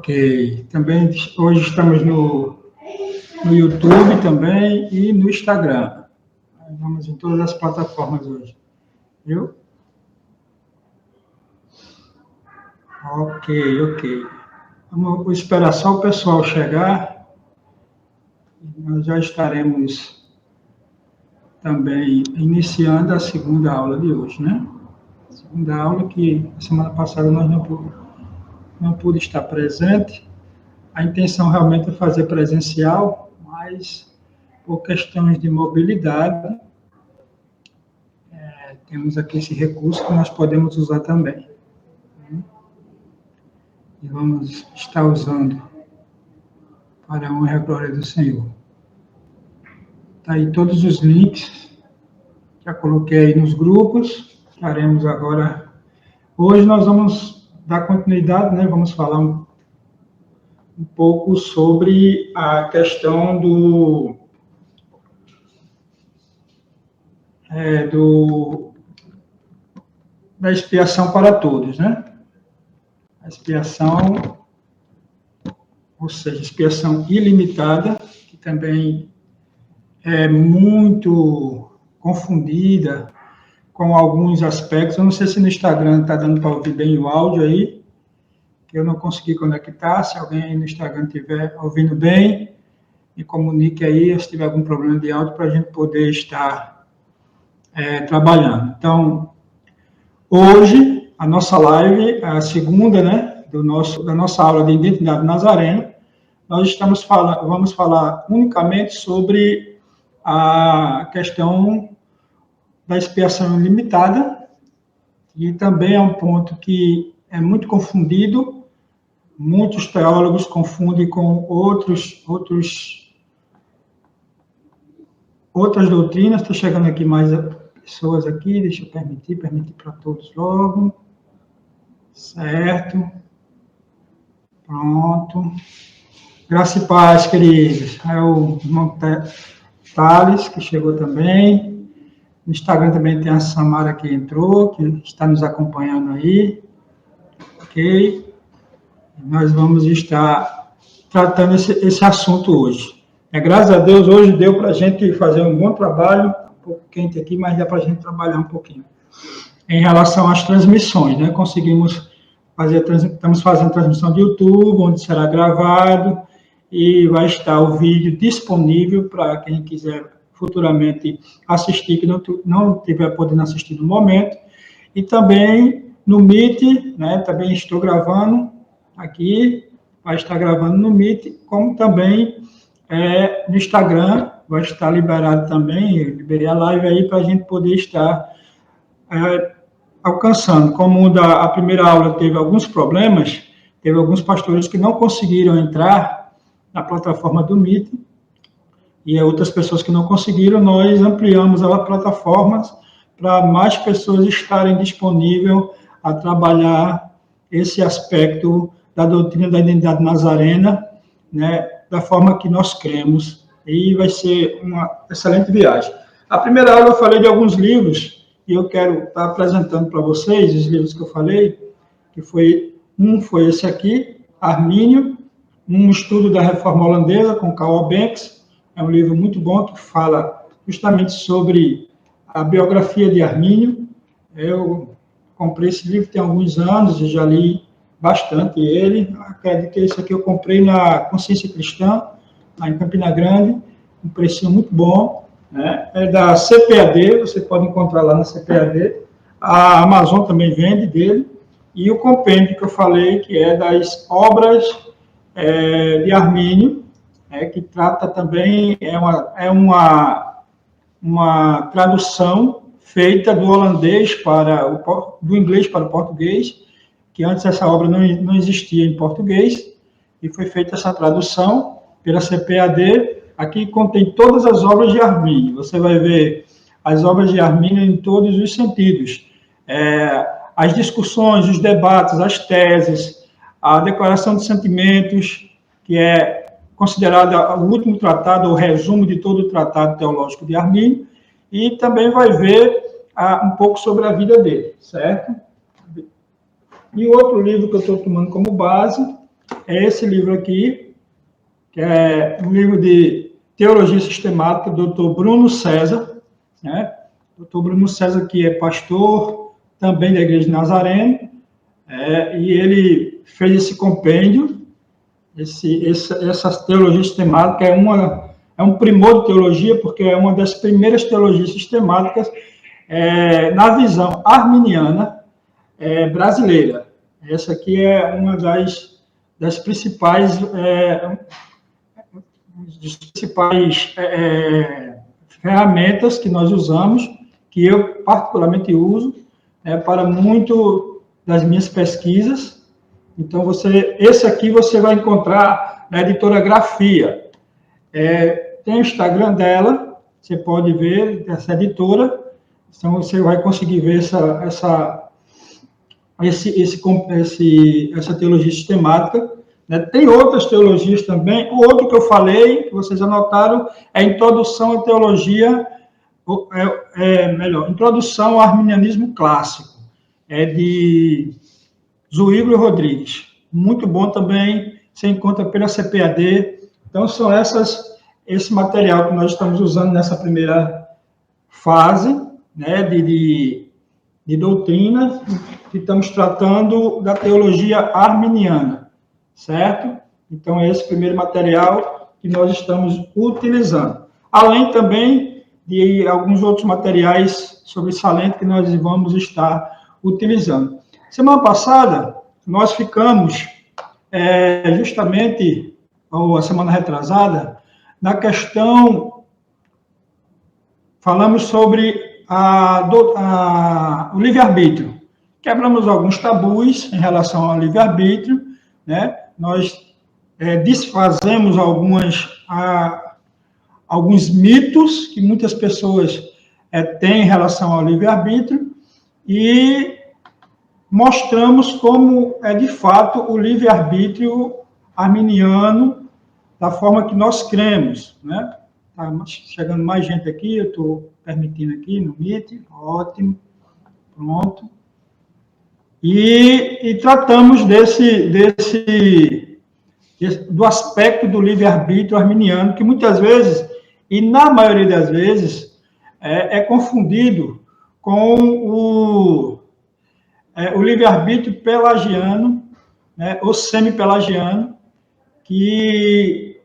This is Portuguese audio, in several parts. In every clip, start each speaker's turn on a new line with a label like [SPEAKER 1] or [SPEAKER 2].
[SPEAKER 1] Ok. Também hoje estamos no YouTube também e no Instagram. Vamos em todas as plataformas hoje. Viu? Ok. Vamos esperar só o pessoal chegar. Nós já estaremos também iniciando a segunda aula de hoje, né? A segunda aula que a semana passada nós não pude estar presente. A intenção realmente é fazer presencial, mas por questões de mobilidade, temos aqui esse recurso que nós podemos usar também. E vamos estar usando para a honra e a glória do Senhor. Está aí todos os links, já coloquei aí nos grupos, faremos agora. Hoje nós vamos dar continuidade, né? Vamos falar um pouco sobre a questão da expiação para todos, né? A expiação, ou seja, expiação ilimitada, que também é muito confundida com alguns aspectos. Eu não sei se no Instagram está dando para ouvir bem o áudio aí, que eu não consegui conectar. Se alguém aí no Instagram estiver ouvindo bem, me comunique aí se tiver algum problema de áudio para a gente poder estar trabalhando. Então, hoje, a nossa live, a segunda, né, da nossa aula de identidade nazarena, nós vamos falar unicamente sobre a questão da expiação ilimitada, e também é um ponto que é muito confundido. Muitos teólogos confundem com outras doutrinas. Estou chegando aqui mais pessoas aqui, deixa eu permitir para todos logo. Certo. Pronto. Graça e paz, queridos. É o irmão Thales, que chegou também. No Instagram também tem a Samara que entrou, que está nos acompanhando aí. Ok? Nós vamos estar tratando esse assunto hoje. Graças a Deus, hoje deu para a gente fazer um bom trabalho, um pouco quente aqui, mas dá para a gente trabalhar um pouquinho. Em relação às transmissões, né? Estamos fazendo transmissão de YouTube, onde será gravado, e vai estar o vídeo disponível para quem quiser futuramente assistir, que não estiver podendo assistir no momento. E também no Meet, né? Também estou gravando aqui, vai estar gravando no Meet, como também no Instagram, vai estar liberado também. Eu liberei a live aí para a gente poder estar alcançando. Como a primeira aula teve alguns problemas, teve alguns pastores que não conseguiram entrar na plataforma do Meet, e outras pessoas que não conseguiram, nós ampliamos a plataforma para mais pessoas estarem disponíveis a trabalhar esse aspecto da doutrina da identidade nazarena, né, da forma que nós cremos, e vai ser uma excelente viagem. A primeira aula eu falei de alguns livros, e eu quero estar apresentando para vocês os livros que eu falei, que foi esse aqui, Armínio, um estudo da Reforma Holandesa, com Carl Banks. É um livro muito bom, que fala justamente sobre a biografia de Armínio. Eu comprei esse livro tem alguns anos e já li bastante ele. Acredito que esse aqui eu comprei na Consciência Cristã, lá em Campina Grande, um preço muito bom, né? É da CPAD, você pode encontrar lá na CPAD. A Amazon também vende dele. E o compêndio que eu falei, que é das obras de Armínio, que trata também, uma tradução feita do holandês do inglês para o português, que antes essa obra não existia em português, e foi feita essa tradução pela CPAD. Aqui contém todas as obras de Armínio. Você vai ver as obras de Armínio em todos os sentidos. As discussões, os debates, as teses, a declaração de sentimentos, que é considerada o último tratado, o resumo de todo o tratado teológico de Armínio, e também vai ver um pouco sobre a vida dele, certo? E o outro livro que eu estou tomando como base é esse livro aqui, que é um livro de Teologia Sistemática, do Dr. Bruno César, né? Dr. Bruno César, que é pastor também da Igreja de Nazareno, e ele fez esse compêndio, essa teologia sistemática é um primor de teologia, porque é uma das primeiras teologias sistemáticas na visão arminiana brasileira. Essa aqui é uma das principais ferramentas que nós usamos, que eu particularmente uso, para muito das minhas pesquisas. Então, esse aqui você vai encontrar na editora Grafia. Tem o Instagram dela, você pode ver, essa editora, então você vai conseguir ver essa teologia sistemática. Né? Tem outras teologias também. O outro que eu falei, que vocês anotaram, é Introdução à Teologia, Introdução ao Arminianismo Clássico, de Zuílio Rodrigues. Muito bom também, você encontra pela CPAD. Então, são esse material que nós estamos usando nessa primeira fase, né, de doutrina, que estamos tratando da teologia arminiana, certo? Então, é esse primeiro material que nós estamos utilizando. Além também de alguns outros materiais sobre Salento que nós vamos estar utilizando. Semana passada, nós ficamos justamente, ou a semana retrasada, na questão, falamos sobre o livre-arbítrio. Quebramos alguns tabus em relação ao livre-arbítrio, né? Nós desfazemos alguns mitos que muitas pessoas têm em relação ao livre-arbítrio e mostramos como é de fato o livre-arbítrio arminiano da forma que nós cremos, né? Tá chegando mais gente aqui, eu estou permitindo aqui no Meet, ótimo, pronto. E tratamos do aspecto do livre-arbítrio arminiano, que muitas vezes, e na maioria das vezes, é confundido com o livre-arbítrio pelagiano, né, ou semi-pelagiano, que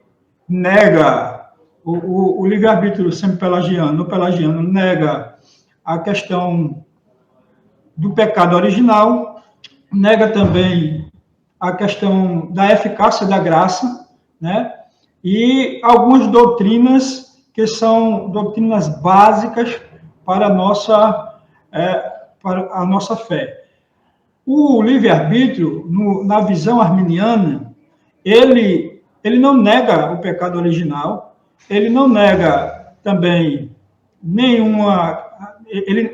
[SPEAKER 1] nega o livre-arbítrio semi-pelagiano, o pelagiano nega a questão do pecado original, nega também a questão da eficácia da graça, né? E algumas doutrinas que são doutrinas básicas para a nossa fé. O livre-arbítrio, na visão arminiana, ele não nega o pecado original, ele não nega também nenhuma, ele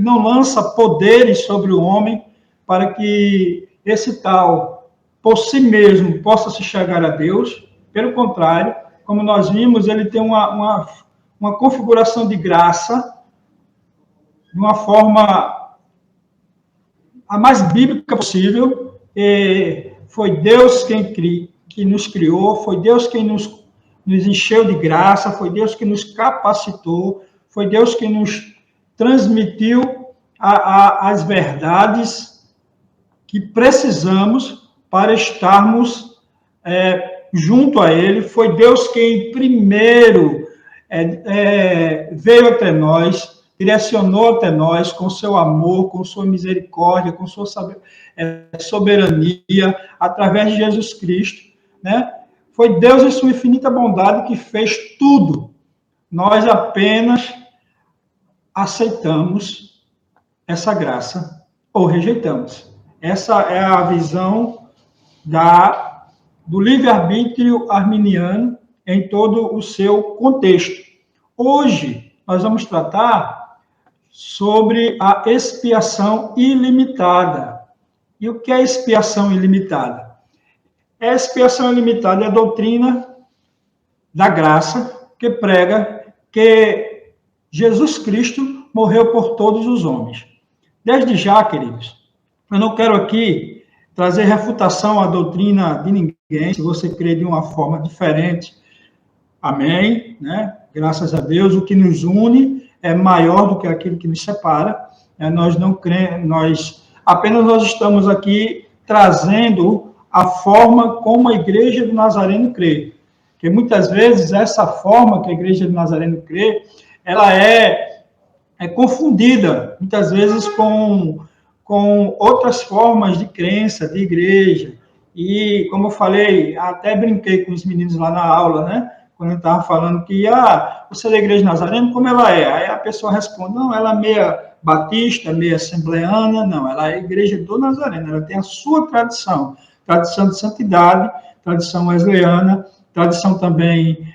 [SPEAKER 1] não lança poderes sobre o homem para que esse tal, por si mesmo, possa se chegar a Deus. Pelo contrário, como nós vimos, ele tem uma configuração de graça, de uma forma a mais bíblica possível. Foi Deus que nos criou, foi Deus quem nos encheu de graça, foi Deus que nos capacitou, foi Deus que nos transmitiu as verdades que precisamos para estarmos junto a Ele. Foi Deus quem primeiro veio até nós, direcionou até nós com seu amor, com sua misericórdia, com sua soberania, através de Jesus Cristo, né? Foi Deus em sua infinita bondade que fez tudo. Nós apenas aceitamos essa graça ou rejeitamos. Essa é a visão do livre-arbítrio arminiano em todo o seu contexto. Hoje, nós vamos tratar sobre a expiação ilimitada. E o que é expiação ilimitada? A expiação ilimitada é a doutrina da graça que prega que Jesus Cristo morreu por todos os homens. Desde já, queridos, eu não quero aqui trazer refutação à doutrina de ninguém. Se você crê de uma forma diferente, amém, né? Graças a Deus, o que nos une é maior do que aquilo que nos separa. Nós não cremos, nós estamos aqui trazendo a forma como a Igreja do Nazareno crê. Porque muitas vezes essa forma que a Igreja do Nazareno crê, ela é confundida, muitas vezes com outras formas de crença, de igreja. E, como eu falei, até brinquei com os meninos lá na aula, né? Quando eu estava falando que, você é da Igreja Nazarena, como ela é? Aí a pessoa responde, não, ela é meia batista, meia assembleana, não, ela é a Igreja do Nazareno, ela tem a sua tradição de santidade, tradição wesleyana, tradição também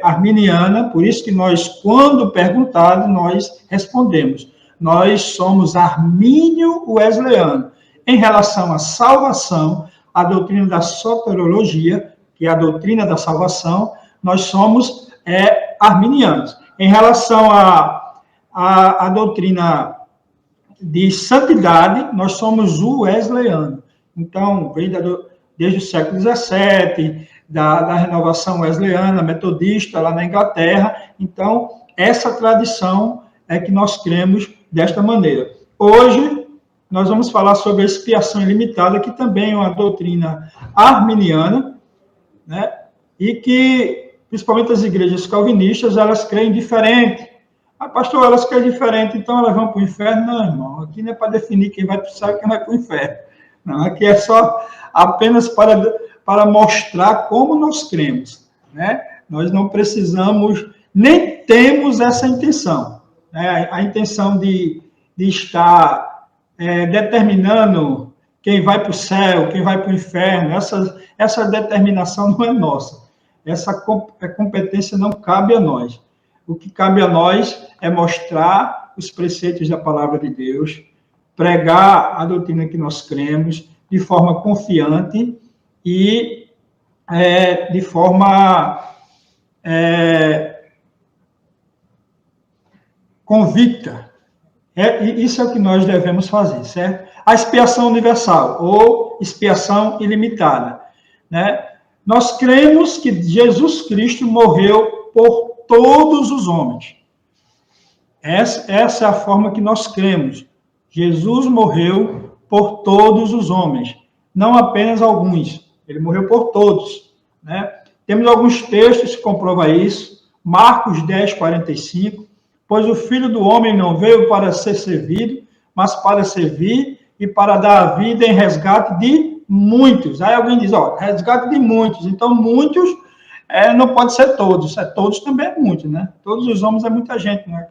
[SPEAKER 1] arminiana, por isso que nós, quando perguntado, nós respondemos. Nós somos armínio-wesleyano. Em relação à salvação, a doutrina da soteriologia, que é a doutrina da salvação, nós somos arminianos. Em relação à doutrina de santidade, nós somos o wesleyano. Então, vem desde o século XVII, da renovação wesleyana, metodista, lá na Inglaterra. Então, essa tradição é que nós cremos desta maneira. Hoje, nós vamos falar sobre a expiação ilimitada, que também é uma doutrina arminiana, né? E que, principalmente as igrejas calvinistas, elas creem diferente. Pastor, elas creem diferente, então elas vão para o inferno? Não, irmão, aqui não é para definir quem vai para o céu e quem vai para o inferno. Não, aqui é só apenas para mostrar como nós cremos, né? Nós não precisamos, nem temos essa intenção, né? A intenção de estar determinando quem vai para o céu, quem vai para o inferno, essa determinação não é nossa. Essa competência não cabe a nós. O que cabe a nós é mostrar os preceitos da palavra de Deus, pregar a doutrina que nós cremos de forma confiante e de forma convicta. Isso é o que nós devemos fazer, certo? A expiação universal ou expiação ilimitada, né? Nós cremos que Jesus Cristo morreu por todos os homens. Essa é a forma que nós cremos. Jesus morreu por todos os homens, não apenas alguns. Ele morreu por todos, né? Temos alguns textos que comprovam isso. Marcos 10, 45. Pois o Filho do Homem não veio para ser servido, mas para servir e para dar a vida em resgate de muitos. Aí alguém diz, resgate de muitos. Então, muitos não pode ser todos. Todos também é muito, né? Todos os homens é muita gente, né?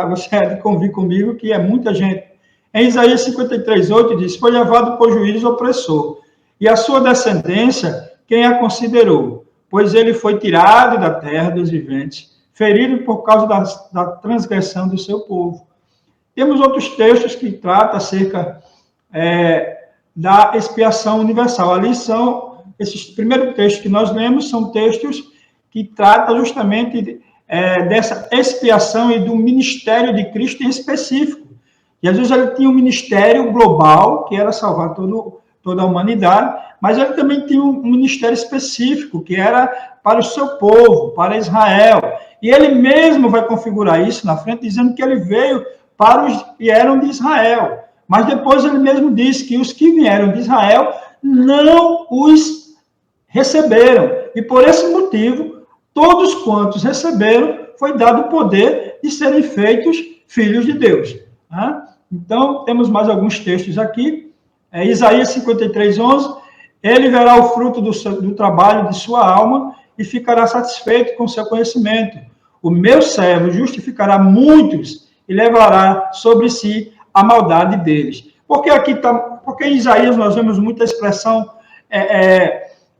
[SPEAKER 1] Você é de convir comigo que é muita gente. Em Isaías 53, 8 diz, foi levado por juiz opressor, e a sua descendência, quem a considerou? Pois ele foi tirado da terra dos viventes, ferido por causa da transgressão do seu povo. Temos outros textos que tratam acerca da expiação universal. Ali esses primeiros textos que nós lemos, são textos que tratam justamente dessa expiação e do ministério de Cristo em específico. Jesus ele tinha um ministério global, que era salvar toda a humanidade, mas ele também tinha um ministério específico, que era para o seu povo, para Israel. E ele mesmo vai configurar isso na frente, dizendo que ele veio para os que eram de Israel. Mas depois ele mesmo disse que os que vieram de Israel não os receberam. E por esse motivo, todos quantos receberam, foi dado o poder de serem feitos filhos de Deus. Né? Então, temos mais alguns textos aqui. Isaías 53, 11. Ele verá o fruto do trabalho de sua alma e ficará satisfeito com seu conhecimento. O meu servo justificará muitos e levará sobre si a maldade deles. Porque em Isaías nós vemos muita expressão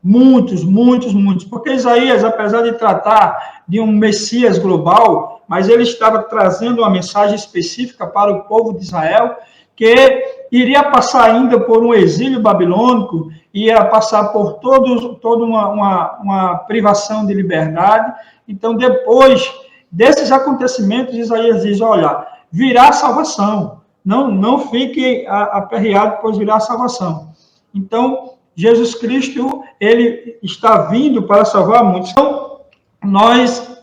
[SPEAKER 1] muitos. Porque Isaías, apesar de tratar de um Messias global, mas ele estava trazendo uma mensagem específica para o povo de Israel, que iria passar ainda por um exílio babilônico, ia passar por toda uma privação de liberdade. Então, depois desses acontecimentos, Isaías diz, olha, virá a salvação. Não fique aperreado, pois virá a salvação. Então, Jesus Cristo, ele está vindo para salvar muitos. Então, nós,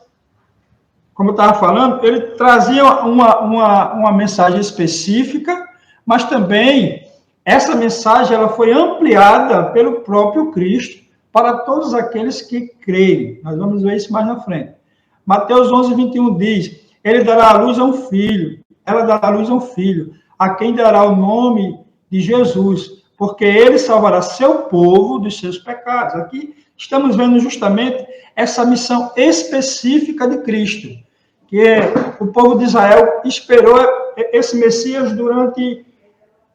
[SPEAKER 1] como eu estava falando, ele trazia uma mensagem específica, mas também essa mensagem ela foi ampliada pelo próprio Cristo para todos aqueles que creem. Nós vamos ver isso mais na frente. Mateus 11, 21 diz, ele dará à luz a um filho, ela dará à luz a um filho, a quem dará o nome de Jesus, porque ele salvará seu povo dos seus pecados. Aqui estamos vendo justamente essa missão específica de Cristo, que o povo de Israel esperou esse Messias durante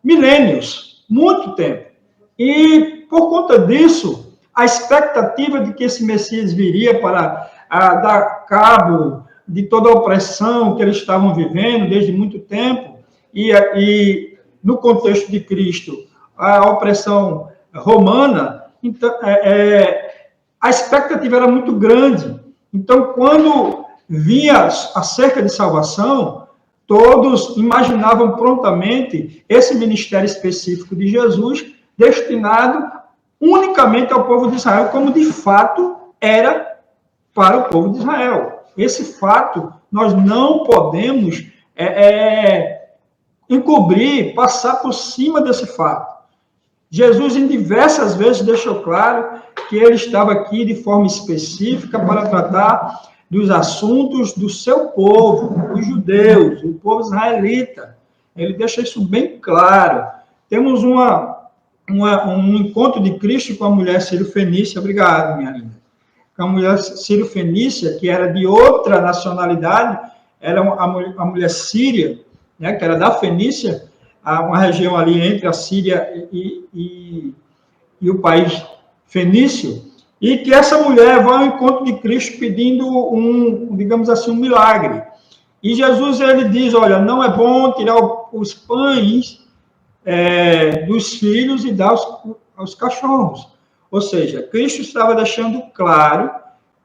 [SPEAKER 1] milênios, muito tempo. E, por conta disso, a expectativa de que esse Messias viria para dar cabo de toda a opressão que eles estavam vivendo desde muito tempo, e no contexto de Cristo, a opressão romana, então, a expectativa era muito grande. Então, quando vinha acerca de salvação, todos imaginavam prontamente esse ministério específico de Jesus destinado unicamente ao povo de Israel, como de fato era para o povo de Israel. Esse fato nós não podemos encobrir, passar por cima desse fato. Jesus, em diversas vezes, deixou claro que ele estava aqui de forma específica para tratar dos assuntos do seu povo, os judeus, o povo israelita. Ele deixa isso bem claro. Temos um encontro de Cristo com a mulher sírio-fenícia. Obrigado, minha linda. Com a mulher sírio-fenícia, que era de outra nacionalidade, era a mulher síria, né, que era da Fenícia, uma região ali entre a Síria e o país fenício, e que essa mulher vai ao encontro de Cristo pedindo digamos assim, um milagre. E Jesus, ele diz, olha, não é bom tirar os pães dos filhos e dar aos cachorros. Ou seja, Cristo estava deixando claro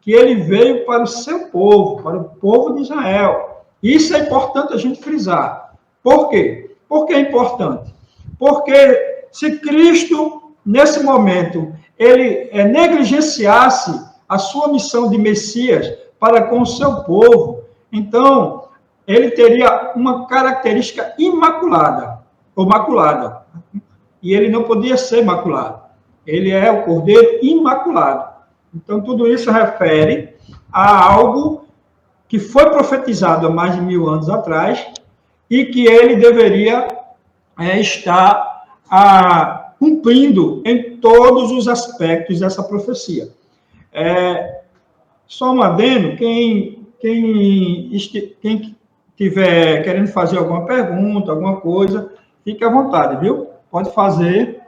[SPEAKER 1] que ele veio para o seu povo, para o povo de Israel. Isso é importante a gente frisar. Por quê? Por que é importante? Porque se Cristo, nesse momento, ele negligenciasse a sua missão de Messias para com o seu povo, então ele teria uma característica imaculada, ou maculada, e ele não podia ser maculado. Ele é o Cordeiro imaculado. Então, tudo isso refere a algo que foi profetizado há mais de 1000 anos atrás e que ele deveria estar cumprindo em todos os aspectos dessa profecia. Só um adendo, quem estiver querendo fazer alguma pergunta, alguma coisa, fique à vontade, viu? Pode fazer,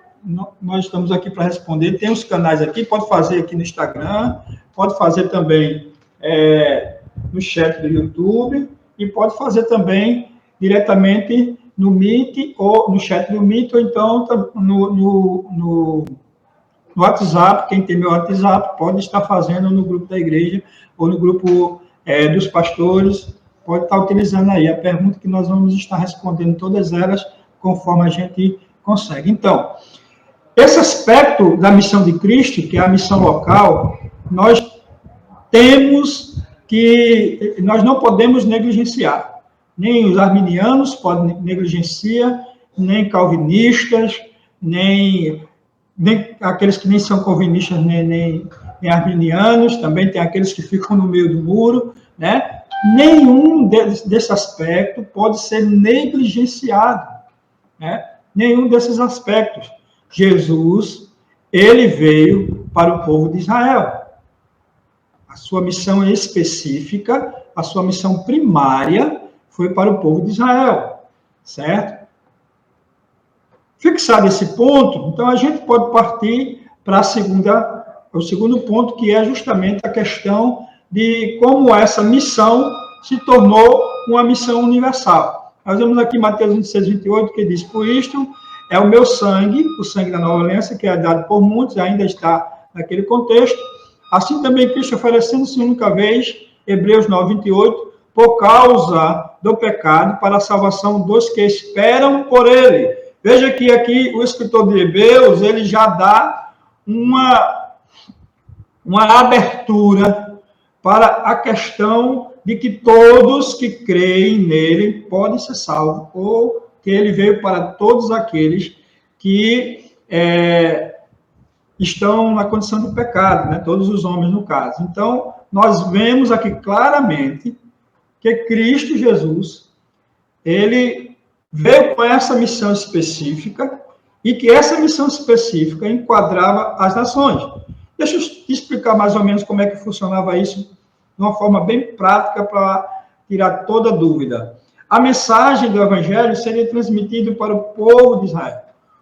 [SPEAKER 1] nós estamos aqui para responder, tem os canais aqui, pode fazer aqui no Instagram, pode fazer também no chat do YouTube, e pode fazer também diretamente no Meet, ou no chat do Meet, ou então no WhatsApp. Quem tem meu WhatsApp pode estar fazendo no grupo da igreja, ou no grupo dos pastores, pode estar utilizando aí a pergunta que nós vamos estar respondendo todas elas, conforme a gente consegue. Então, esse aspecto da missão de Cristo, que é a missão local, nós não podemos negligenciar. Nem os arminianos podem negligenciar, nem calvinistas, nem aqueles que nem são calvinistas, nem arminianos, também tem aqueles que ficam no meio do muro, né? Nenhum desse aspecto pode ser negligenciado, né? Nenhum desses aspectos. Jesus, ele veio para o povo de Israel. A sua missão específica, a sua missão primária foi para o povo de Israel, certo? Fixado esse ponto, então a gente pode partir para o segundo ponto, que é justamente a questão de como essa missão se tornou uma missão universal. Nós vemos aqui Mateus 26, 28, que diz, por isto é o meu sangue, o sangue da nova aliança, que é dado por muitos, ainda está naquele contexto. Assim também Cristo oferecendo-se única vez, Hebreus 9, 28, por causa do pecado, para a salvação dos que esperam por ele. Veja que aqui o escritor de Hebreus, ele já dá uma abertura para a questão de que todos que creem nele podem ser salvos, ou que ele veio para todos aqueles que estão na condição de pecado, né? Todos os homens, no caso. Então, nós vemos aqui claramente que Cristo Jesus, ele veio com essa missão específica e que essa missão específica enquadrava as nações. Deixa eu te explicar mais ou menos como é que funcionava isso de uma forma bem prática para tirar toda dúvida. A mensagem do Evangelho seria transmitida para o povo de Israel.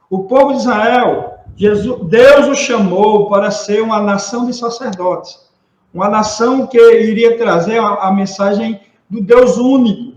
[SPEAKER 1] O povo de Israel, Deus o chamou para ser uma nação de sacerdotes, uma nação que iria trazer a mensagem do Deus único,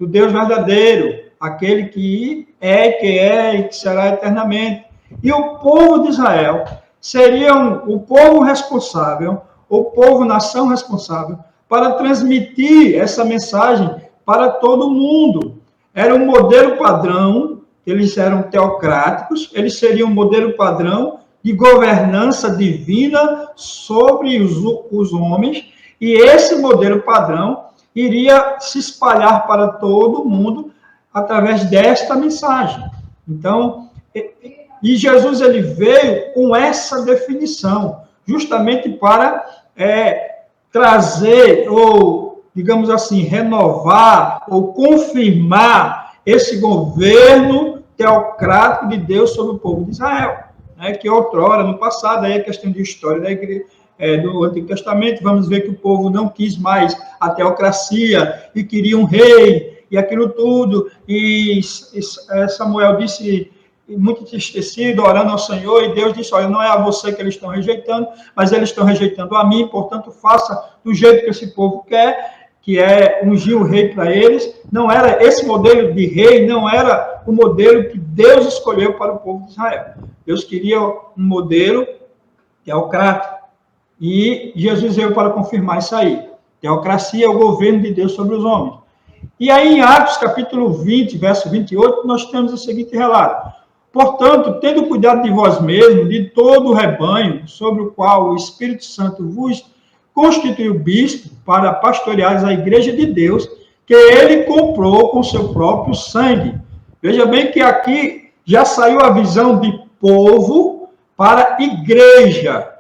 [SPEAKER 1] do Deus verdadeiro, aquele que é e que será eternamente. E o povo de Israel seria o povo responsável, o povo, nação responsável, para transmitir essa mensagem para todo mundo. Era um modelo padrão, eles eram teocráticos, eles seriam um modelo padrão de governança divina sobre os homens, e esse modelo padrão iria se espalhar para todo mundo através desta mensagem. Então, e Jesus ele veio com essa definição, justamente para trazer, ou, digamos assim, renovar, ou confirmar esse governo teocrático de Deus sobre o povo de Israel, né? Que outrora, no passado, aí é questão de história da igreja, do Antigo Testamento, vamos ver que o povo não quis mais a teocracia e queria um rei, e aquilo tudo, e Samuel disse, muito entristecido, orando ao Senhor, e Deus disse, olha, não é a você que eles estão rejeitando, mas eles estão rejeitando a mim, portanto, faça do jeito que esse povo quer, que é ungir o rei para eles. Não era esse modelo de rei, não era o modelo que Deus escolheu para o povo de Israel. Deus queria um modelo teocrático, e Jesus veio para confirmar isso aí. Teocracia é o governo de Deus sobre os homens. E aí, em Atos, capítulo 20, verso 28, nós temos o seguinte relato. Portanto, tendo cuidado de vós mesmos, de todo o rebanho, sobre o qual o Espírito Santo vos constituiu bispo para pastorear a igreja de Deus, que ele comprou com seu próprio sangue. Veja bem que aqui já saiu a visão de povo para igreja.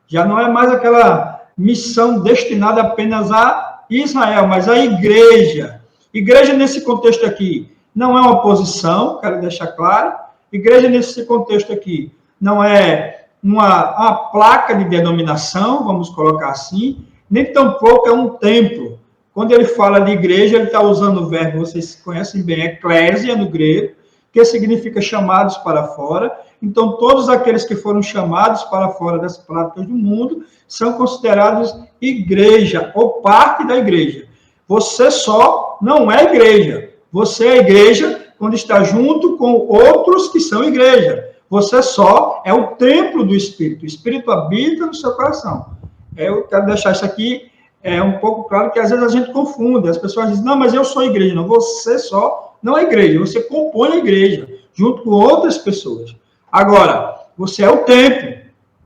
[SPEAKER 1] Já não é mais aquela missão destinada apenas a Israel, mas a igreja. Igreja, nesse contexto aqui, não é uma posição, quero deixar claro. Igreja, nesse contexto aqui, não é uma placa de denominação, vamos colocar assim, nem tampouco é um templo. Quando ele fala de igreja, ele está usando o verbo, vocês conhecem bem, eclésia no grego, que significa chamados para fora. Então, todos aqueles que foram chamados para fora das práticas do mundo são considerados igreja, ou parte da igreja. Você só não é igreja. Você é igreja quando está junto com outros que são igreja. Você só é o templo do Espírito. O Espírito habita no seu coração. Eu quero deixar isso aqui um pouco claro, que às vezes a gente confunde. As pessoas dizem, não, mas eu sou igreja. Não, você só não é igreja. Você compõe a igreja, junto com outras pessoas. Agora, você é o templo.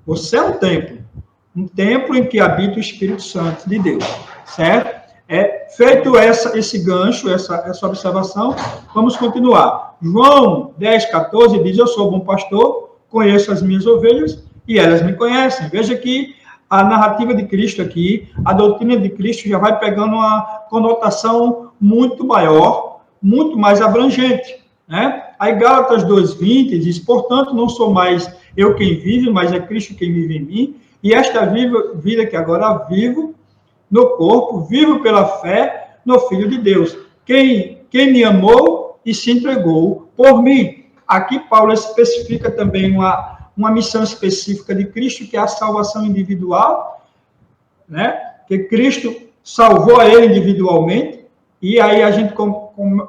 [SPEAKER 1] Você é um templo. Um templo em que habita o Espírito Santo de Deus. Certo? Feito esse gancho, essa observação, vamos continuar. João 10, 14 diz, eu sou bom pastor, conheço as minhas ovelhas e elas me conhecem. Veja que a narrativa de Cristo aqui, a doutrina de Cristo já vai pegando uma conotação muito maior, muito mais abrangente, né? Aí Gálatas 2:20 diz, portanto, não sou mais eu quem vive, mas é Cristo quem vive em mim, e esta vida que agora vivo no corpo, vivo pela fé no Filho de Deus, quem me amou e se entregou por mim. Aqui Paulo especifica também uma missão específica de Cristo, que é a salvação individual, né? Que Cristo salvou a ele individualmente, e aí a gente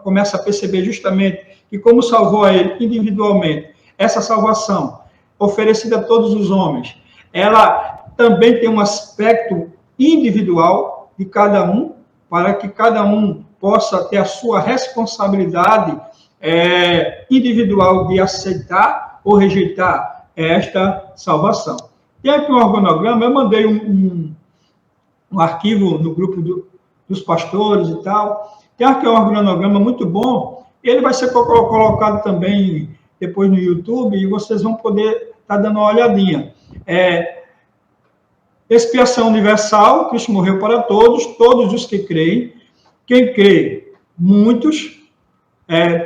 [SPEAKER 1] começa a perceber justamente que como salvou a ele individualmente, essa salvação oferecida a todos os homens, ela também tem um aspecto individual de cada um, para que cada um possa ter a sua responsabilidade individual de aceitar ou rejeitar esta salvação. Tem aqui um organograma, eu mandei um arquivo no grupo dos pastores e tal. Tem aqui um organograma muito bom, ele vai ser colocado também depois no YouTube e vocês vão poder estar dando uma olhadinha. Expiação universal, Cristo morreu para todos, todos os que creem. Quem crê? Muitos.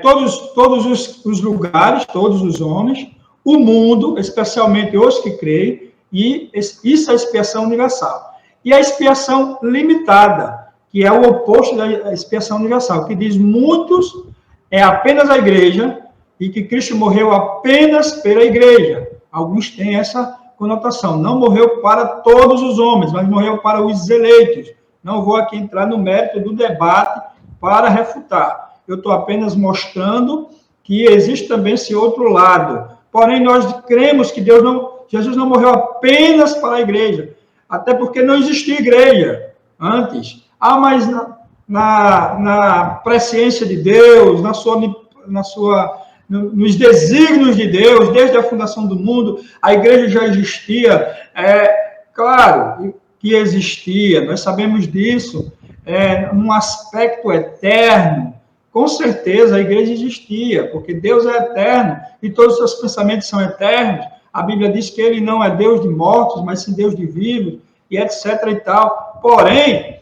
[SPEAKER 1] Todos os lugares, todos os homens. O mundo, especialmente os que creem. E isso é a expiação universal. E a expiação limitada, que é o oposto da expiação universal, que diz muitos é apenas a igreja e que Cristo morreu apenas pela igreja. Alguns têm essa conotação. Não morreu para todos os homens, mas morreu para os eleitos. Não vou aqui entrar no mérito do debate para refutar. Eu estou apenas mostrando que existe também esse outro lado. Porém, nós cremos que Jesus não morreu apenas para a igreja, até porque não existia igreja antes. Mas na presciência de Deus, nos desígnios de Deus, desde a fundação do mundo, a igreja já existia. Claro que existia, nós sabemos disso, num aspecto eterno. Com certeza a igreja existia, porque Deus é eterno e todos os seus pensamentos são eternos. A Bíblia diz que ele não é Deus de mortos, mas sim Deus de vivos, e etc. e tal. Porém,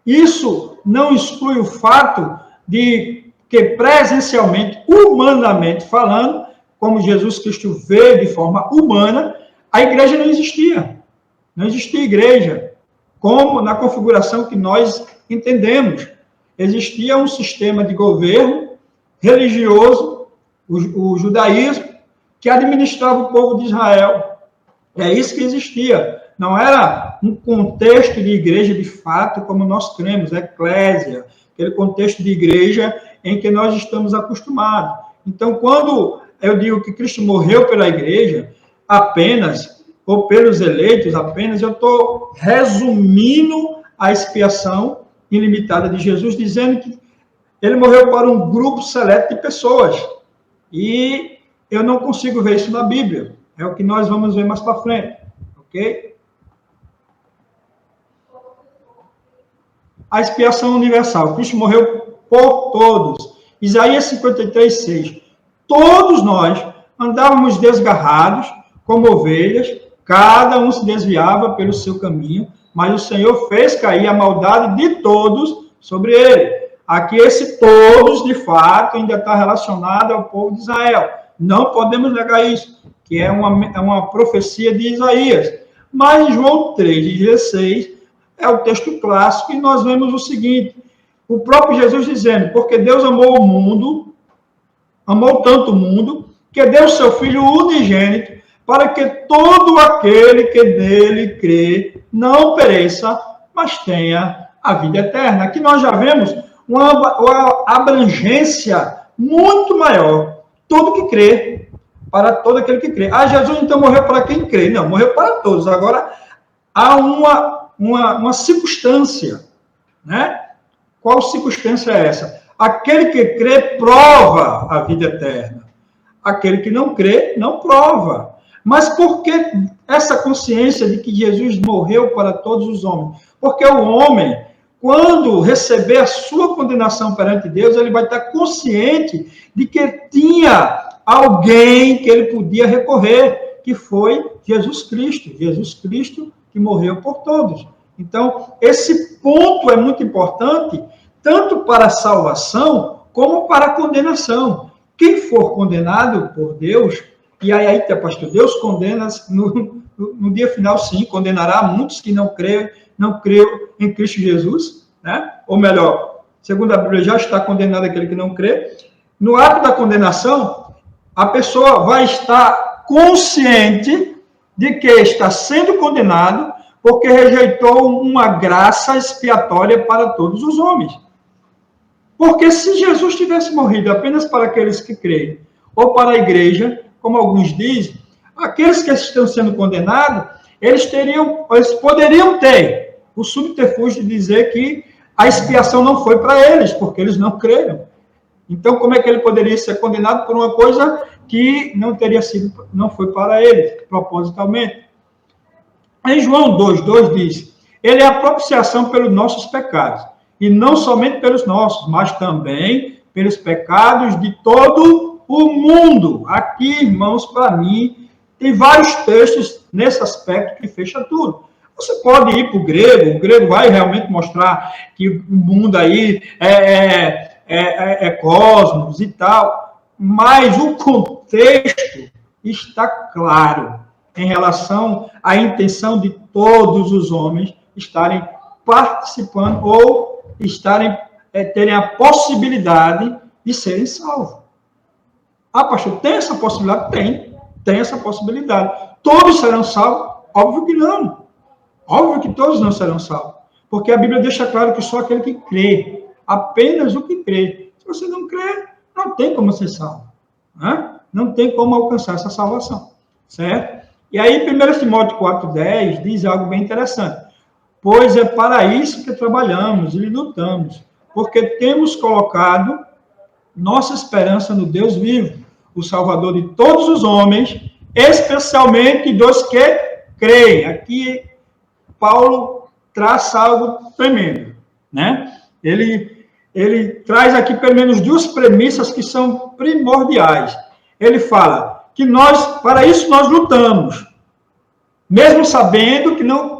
[SPEAKER 1] isso não exclui o fato de que presencialmente, humanamente falando, como Jesus Cristo veio de forma humana, a igreja não existia. Não existia igreja, como na configuração que nós entendemos. Existia um sistema de governo religioso, o judaísmo, que administrava o povo de Israel. É isso que existia. Não era um contexto de igreja de fato, como nós cremos, eclésia, aquele contexto de igreja em que nós estamos acostumados. Então, quando eu digo que Cristo morreu pela igreja, apenas, ou pelos eleitos apenas, eu estou resumindo a expiação ilimitada de Jesus, dizendo que ele morreu para um grupo seleto de pessoas. E eu não consigo ver isso na Bíblia. É o que nós vamos ver mais para frente. Ok? A expiação universal. Cristo morreu por todos. Isaías 53, 6. Todos nós andávamos desgarrados, como ovelhas, cada um se desviava pelo seu caminho, mas o Senhor fez cair a maldade de todos sobre ele. Aqui esse todos, de fato, ainda está relacionado ao povo de Israel. Não podemos negar isso, que é uma profecia de Isaías. Mas João 3,16 é o texto clássico e nós vemos o seguinte, o próprio Jesus dizendo, porque Deus amou o mundo, amou tanto o mundo, que deu seu Filho unigênito, para que todo aquele que nele crê não pereça, mas tenha a vida eterna. Aqui nós já vemos uma abrangência muito maior. Todo que crê, para todo aquele que crê. Jesus então morreu para quem crê. Não, morreu para todos. Agora, há uma circunstância, né? Qual circunstância é essa? Aquele que crê prova a vida eterna. Aquele que não crê, não prova. Mas por que essa consciência de que Jesus morreu para todos os homens? Porque o homem, quando receber a sua condenação perante Deus, ele vai estar consciente de que tinha alguém que ele podia recorrer, que foi Jesus Cristo. Jesus Cristo que morreu por todos. Então, esse ponto é muito importante, tanto para a salvação, como para a condenação. Quem for condenado por Deus, e aí, pastor, Deus condena no dia final, sim, condenará muitos que não creem em Cristo Jesus, né? Ou melhor, segundo a Bíblia, já está condenado aquele que não crê. No ato da condenação, a pessoa vai estar consciente de que está sendo condenado porque rejeitou uma graça expiatória para todos os homens. Porque se Jesus tivesse morrido apenas para aqueles que creem, ou para a igreja, como alguns dizem, aqueles que estão sendo condenados, eles poderiam ter o subterfúgio de dizer que a expiação não foi para eles, porque eles não creram. Então, como é que ele poderia ser condenado por uma coisa que não foi para ele, propositalmente? Em João 2,2 diz: ele é a propiciação pelos nossos pecados, e não somente pelos nossos, mas também pelos pecados de todo o mundo. Aqui, irmãos, para mim, tem vários textos nesse aspecto que fecha tudo. Você pode ir para o grego vai realmente mostrar que o mundo aí é cosmos e tal, mas o contexto está claro em relação à intenção de todos os homens estarem participando ou terem a possibilidade de serem salvos. Ah, pastor, tem essa possibilidade? Tem essa possibilidade. Todos serão salvos? Óbvio que não. Óbvio que todos não serão salvos. Porque a Bíblia deixa claro que só aquele que crê, apenas o que crê. Se você não crê, não tem como ser salvo. Né? Não tem como alcançar essa salvação. Certo? E aí, 1 Timóteo 4,10 diz algo bem interessante. Pois é para isso que trabalhamos e lutamos, porque temos colocado nossa esperança no Deus vivo, o Salvador de todos os homens, especialmente dos que creem. Aqui, Paulo traça algo tremendo, né? Ele traz aqui pelo menos duas premissas que são primordiais. Ele fala que para isso nós lutamos, mesmo sabendo que não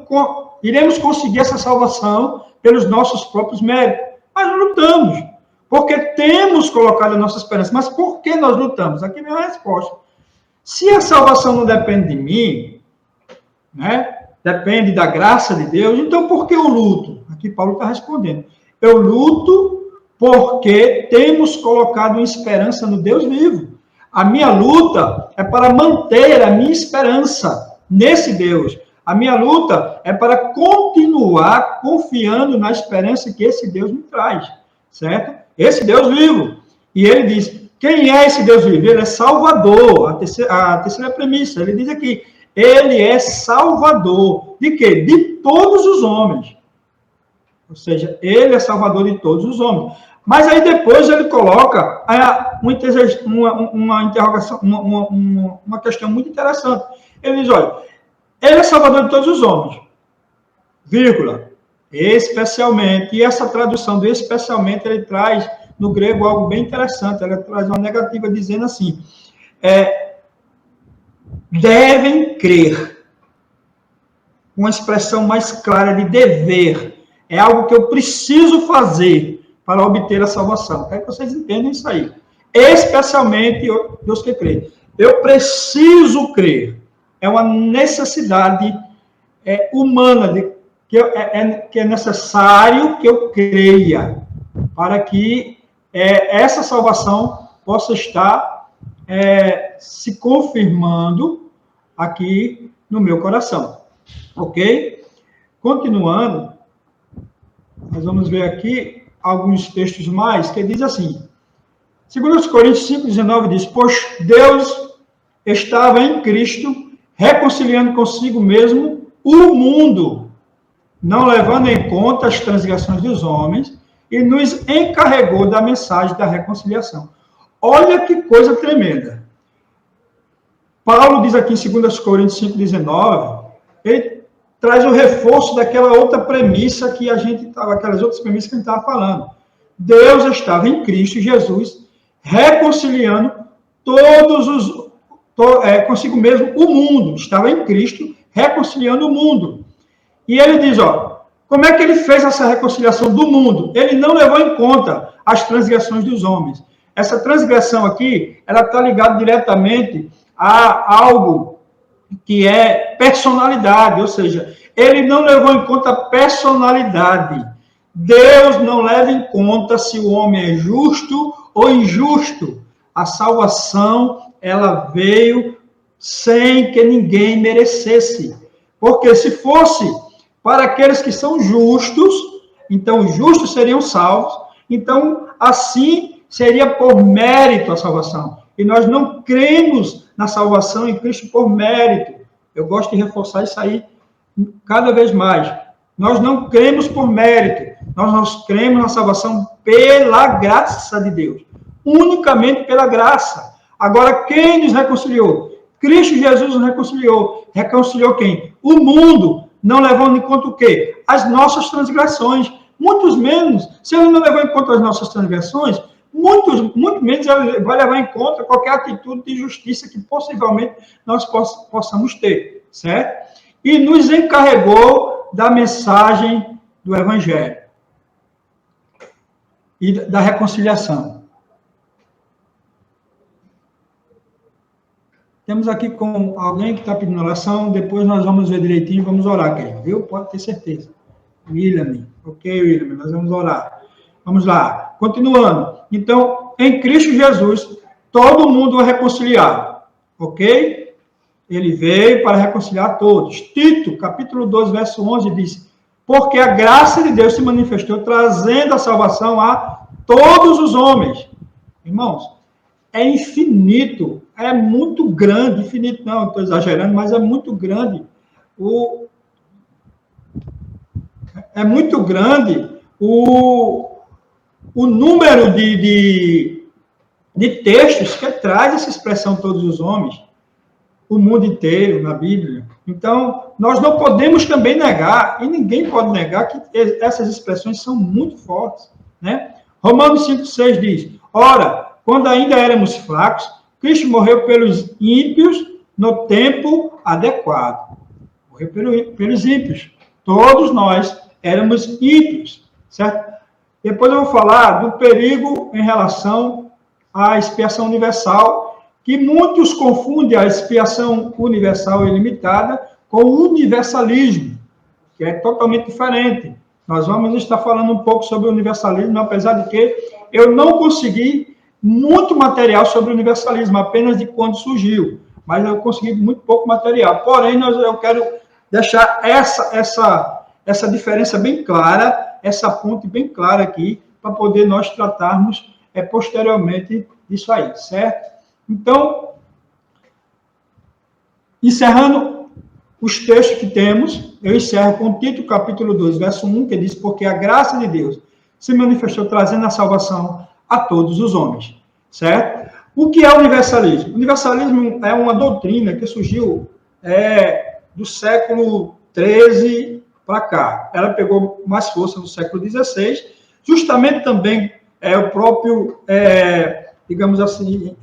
[SPEAKER 1] iremos conseguir essa salvação pelos nossos próprios méritos. Mas lutamos, porque temos colocado a nossa esperança. Mas por que nós lutamos? Aqui vem a resposta. Se a salvação não depende de mim, né? Depende da graça de Deus, então por que eu luto? Aqui Paulo está respondendo. Eu luto porque temos colocado esperança no Deus vivo. A minha luta é para manter a minha esperança nesse Deus. A minha luta é para continuar confiando na esperança que esse Deus me traz, certo? Esse Deus vivo. E ele diz, quem é esse Deus vivo? Ele é Salvador. A terceira premissa, ele diz aqui, ele é Salvador. De quê? De todos os homens. Ou seja, ele é Salvador de todos os homens. Mas aí depois ele coloca uma interrogação, uma questão muito interessante. Ele diz, olha, ele é Salvador de todos os homens, vírgula, especialmente, e essa tradução do especialmente, ele traz no grego algo bem interessante, ele traz uma negativa dizendo assim, devem crer, uma expressão mais clara de dever, é algo que eu preciso fazer para obter a salvação. Quero que vocês entendam isso aí. Especialmente dos que creem. Eu preciso crer. É uma necessidade humana, que é necessário que eu creia para que essa salvação possa estar se confirmando aqui no meu coração. Ok? Continuando, nós vamos ver aqui alguns textos mais, que diz assim, 2 Coríntios 5,19 diz, pois Deus estava em Cristo, reconciliando consigo mesmo o mundo, não levando em conta as transgressões dos homens, e nos encarregou da mensagem da reconciliação. Olha que coisa tremenda. Paulo diz aqui em 2 Coríntios 5,19, ele traz o reforço daquela outra premissa que aquelas outras premissas que a gente estava falando. Deus estava em Cristo Jesus, reconciliando consigo mesmo o mundo. Estava em Cristo, reconciliando o mundo. E ele diz, como é que ele fez essa reconciliação do mundo? Ele não levou em conta as transgressões dos homens. Essa transgressão aqui, ela está ligada diretamente a algo que é personalidade, ou seja, ele não levou em conta a personalidade. Deus não leva em conta se o homem é justo ou injusto. A salvação, ela veio sem que ninguém merecesse. Porque se fosse para aqueles que são justos, então os justos seriam salvos, então assim seria por mérito a salvação. E nós não cremos na salvação em Cristo por mérito. Eu gosto de reforçar isso aí cada vez mais. Nós não cremos por mérito. Nós cremos na salvação pela graça de Deus. unicamente pela graça. Agora, quem nos reconciliou? Cristo Jesus nos reconciliou. Reconciliou quem? O mundo, não levando em conta o quê? As nossas transgressões. Muitos menos, se ele não levou em conta as nossas transgressões, muito menos ele vai levar em conta qualquer atitude de justiça que possivelmente nós possamos ter, certo? E nos encarregou da mensagem do Evangelho e da reconciliação. Temos aqui com alguém que está pedindo oração, depois nós vamos ver direitinho, vamos orar, querido, viu? Pode ter certeza. William, ok, William, nós vamos orar. Vamos lá, continuando. Então, em Cristo Jesus, todo mundo é reconciliado, ok? Ele veio para reconciliar todos. Tito, capítulo 2, verso 11, diz: porque a graça de Deus se manifestou, trazendo a salvação a todos os homens. Irmãos, é infinito, é muito grande, infinito não, estou exagerando, mas é muito grande é muito grande o número de textos que traz essa expressão todos os homens, o mundo inteiro na Bíblia. Então, nós não podemos também negar, e ninguém pode negar, que essas expressões são muito fortes, né? Romanos 5,6 diz: ora, quando ainda éramos fracos, Cristo morreu pelos ímpios no tempo adequado. Morreu pelos ímpios. Todos nós éramos ímpios, certo? Depois eu vou falar do perigo em relação à expiação universal, que muitos confundem a expiação universal e ilimitada com o universalismo, que é totalmente diferente. Nós vamos estar falando um pouco sobre o universalismo, apesar de que eu não consegui muito material sobre o universalismo, apenas de quando surgiu, mas eu consegui muito pouco material. Porém, eu quero deixar essa diferença bem clara, essa ponte bem clara aqui, para poder nós tratarmos posteriormente disso aí, certo? Então, encerrando os textos que temos, eu encerro com Tito, capítulo 2, verso 1, que diz: porque a graça de Deus se manifestou trazendo a salvação a todos os homens, certo? O que é o universalismo? O universalismo é uma doutrina que surgiu do século XIII para cá. Ela pegou mais força no século XVI, justamente também o próprio, digamos assim,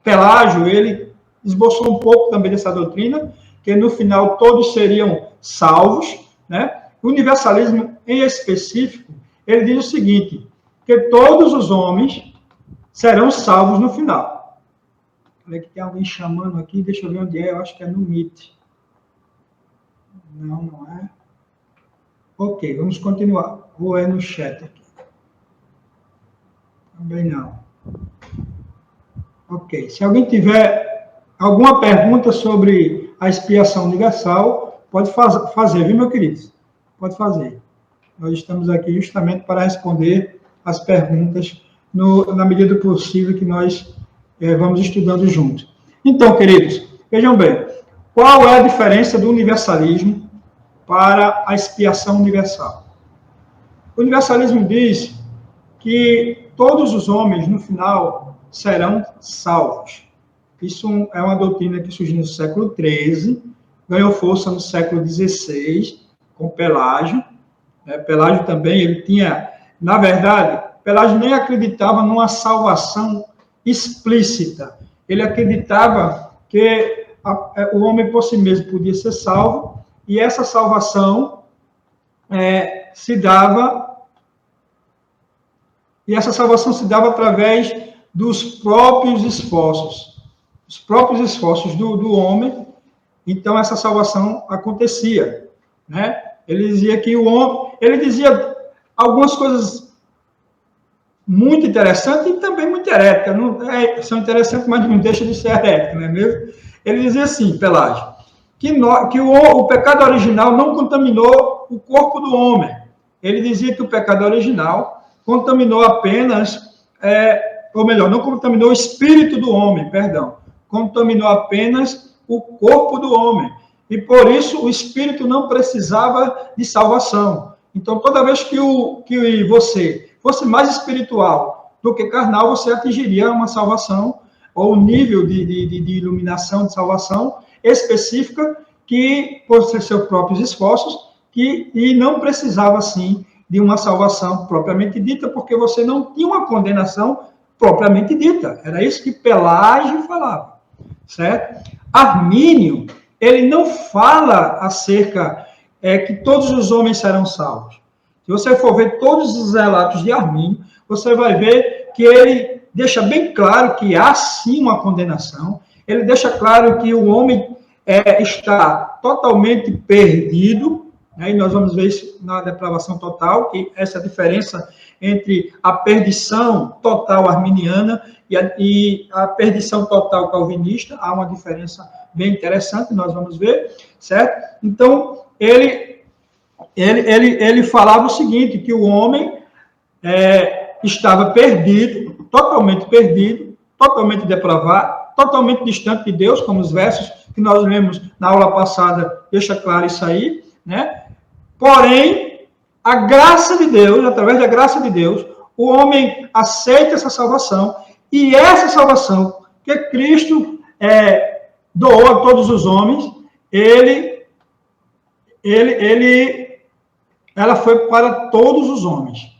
[SPEAKER 1] Pelágio, ele esboçou um pouco também dessa doutrina, que no final todos seriam salvos, né? O universalismo, em específico, ele diz o seguinte, que todos os homens serão salvos no final. Olha que tem alguém chamando aqui, deixa eu ver onde é, eu acho que é no Meet. Não, não é. Ok, vamos continuar. Ou é no chat aqui. Também não. Ok, se alguém tiver alguma pergunta sobre a expiação universal, pode fazer, viu, meu querido? Pode fazer. Nós estamos aqui justamente para responder as perguntas na medida do possível que nós vamos estudando juntos. Então, queridos, vejam bem, qual é a diferença do universalismo para a expiação universal? O universalismo diz que todos os homens, no final, serão salvos. Isso é uma doutrina que surgiu no século XIII, ganhou força no século XVI, com Pelágio. Pelágio também, ele tinha, na verdade, Pelágio nem acreditava numa salvação explícita. Ele acreditava que o homem por si mesmo podia ser salvo, e essa salvação se dava através dos próprios esforços do homem. Então essa salvação acontecia, né? Ele dizia que ele dizia algumas coisas muito interessantes e também muito heréticas. São interessantes, mas não deixa de ser herético, não é mesmo? Ele dizia assim, Pelágio, que o pecado original não contaminou o corpo do homem. Ele dizia que o pecado original contaminou apenas, ou melhor, não contaminou o espírito do homem, perdão, contaminou apenas o corpo do homem. E por isso o espírito não precisava de salvação. Então, toda vez que você fosse mais espiritual do que carnal, você atingiria uma salvação, ou um nível de iluminação, de salvação específica, que, por seus próprios esforços, e não precisava, assim, de uma salvação propriamente dita, porque você não tinha uma condenação propriamente dita. Era isso que Pelágio falava, certo? Armínio, ele não fala acerca que todos os homens serão salvos. Se você for ver todos os relatos de Armínio, você vai ver que ele deixa bem claro que há sim uma condenação, ele deixa claro que o homem está totalmente perdido, né? E nós vamos ver isso na depravação total, que essa diferença entre a perdição total arminiana e a perdição total calvinista, há uma diferença bem interessante, nós vamos ver, certo? Então, ele falava o seguinte, que o homem estava perdido, totalmente depravado, totalmente distante de Deus, como os versos que nós lemos na aula passada deixa claro isso aí, né? Porém, a graça de Deus, através da graça de Deus, o homem aceita essa salvação, e essa salvação que Cristo doou a todos os homens, ela foi para todos os homens,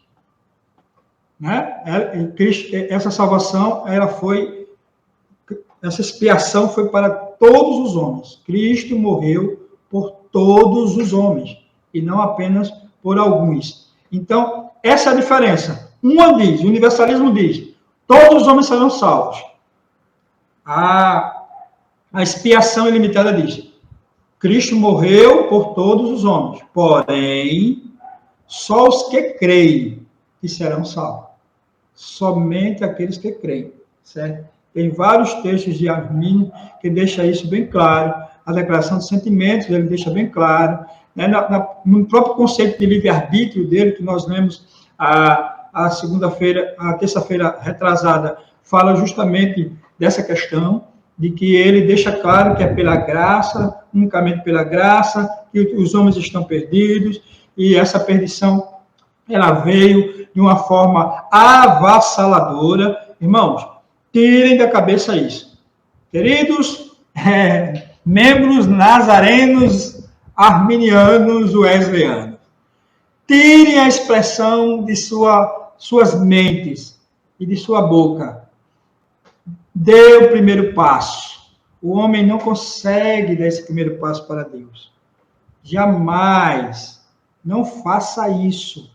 [SPEAKER 1] né? Essa salvação, essa expiação foi para todos os homens. Cristo morreu por todos os homens, e não apenas por alguns. Então, essa é a diferença. Uma diz, o universalismo diz, todos os homens serão salvos. A expiação ilimitada diz, Cristo morreu por todos os homens, porém, só os que creem que serão salvos. Somente aqueles que creem, certo? Tem vários textos de Armínio que deixa isso bem claro. A declaração de sentimentos, ele deixa bem claro. Né? No próprio conceito de livre-arbítrio dele, que nós lemos a terça-feira retrasada, fala justamente dessa questão, de que ele deixa claro que é pela graça, unicamente pela graça, que os homens estão perdidos, e essa perdição, ela veio de uma forma avassaladora. Irmãos, tirem da cabeça isso. Queridos membros nazarenos, arminianos, wesleyanos, tirem a expressão de suas mentes e de sua boca. Dê o primeiro passo. O homem não consegue dar esse primeiro passo para Deus. Jamais. Não faça isso.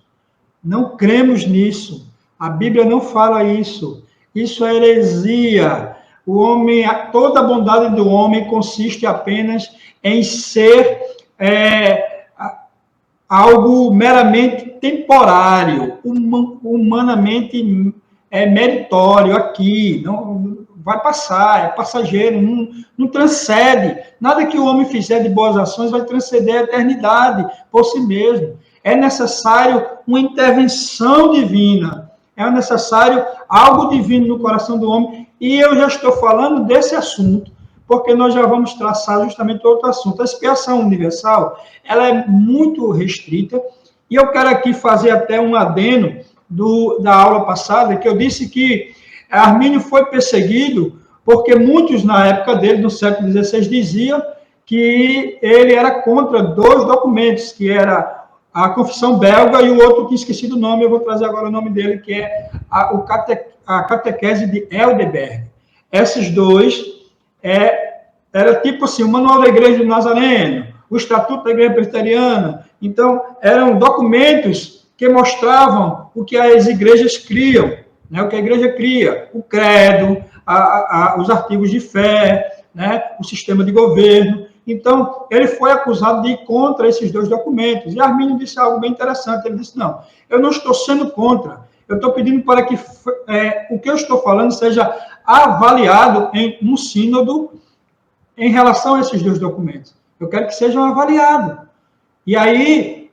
[SPEAKER 1] Não cremos nisso. A Bíblia não fala isso. Isso é heresia. O homem, toda a bondade do homem consiste apenas em ser algo meramente temporário, humanamente meritório aqui. Não vai passar, é passageiro, não transcende. Nada que o homem fizer de boas ações vai transcender a eternidade por si mesmo. É necessário uma intervenção divina. É necessário algo divino no coração do homem. E eu já estou falando desse assunto, porque nós já vamos traçar justamente outro assunto. A expiação universal, ela é muito restrita, e eu quero aqui fazer até um adendo da aula passada, que eu disse que Armínio foi perseguido porque muitos, na época dele, no século XVI, diziam que ele era contra dois documentos, que era a Confissão Belga e o outro que esqueci do nome, eu vou trazer agora o nome dele, que é a Catequese de Heidelberg. Esses dois era tipo assim, o Manual da Igreja do Nazareno, o Estatuto da Igreja Presbiteriana. Então, eram documentos que mostravam o que as igrejas criam, né? O que a igreja cria, o credo, os artigos de fé, né? O sistema de governo. Então, ele foi acusado de ir contra esses dois documentos. E Armínio disse algo bem interessante. Ele disse, não, eu não estou sendo contra. Eu estou pedindo para que o que eu estou falando seja avaliado em um sínodo em relação a esses dois documentos. Eu quero que sejam avaliados. E aí,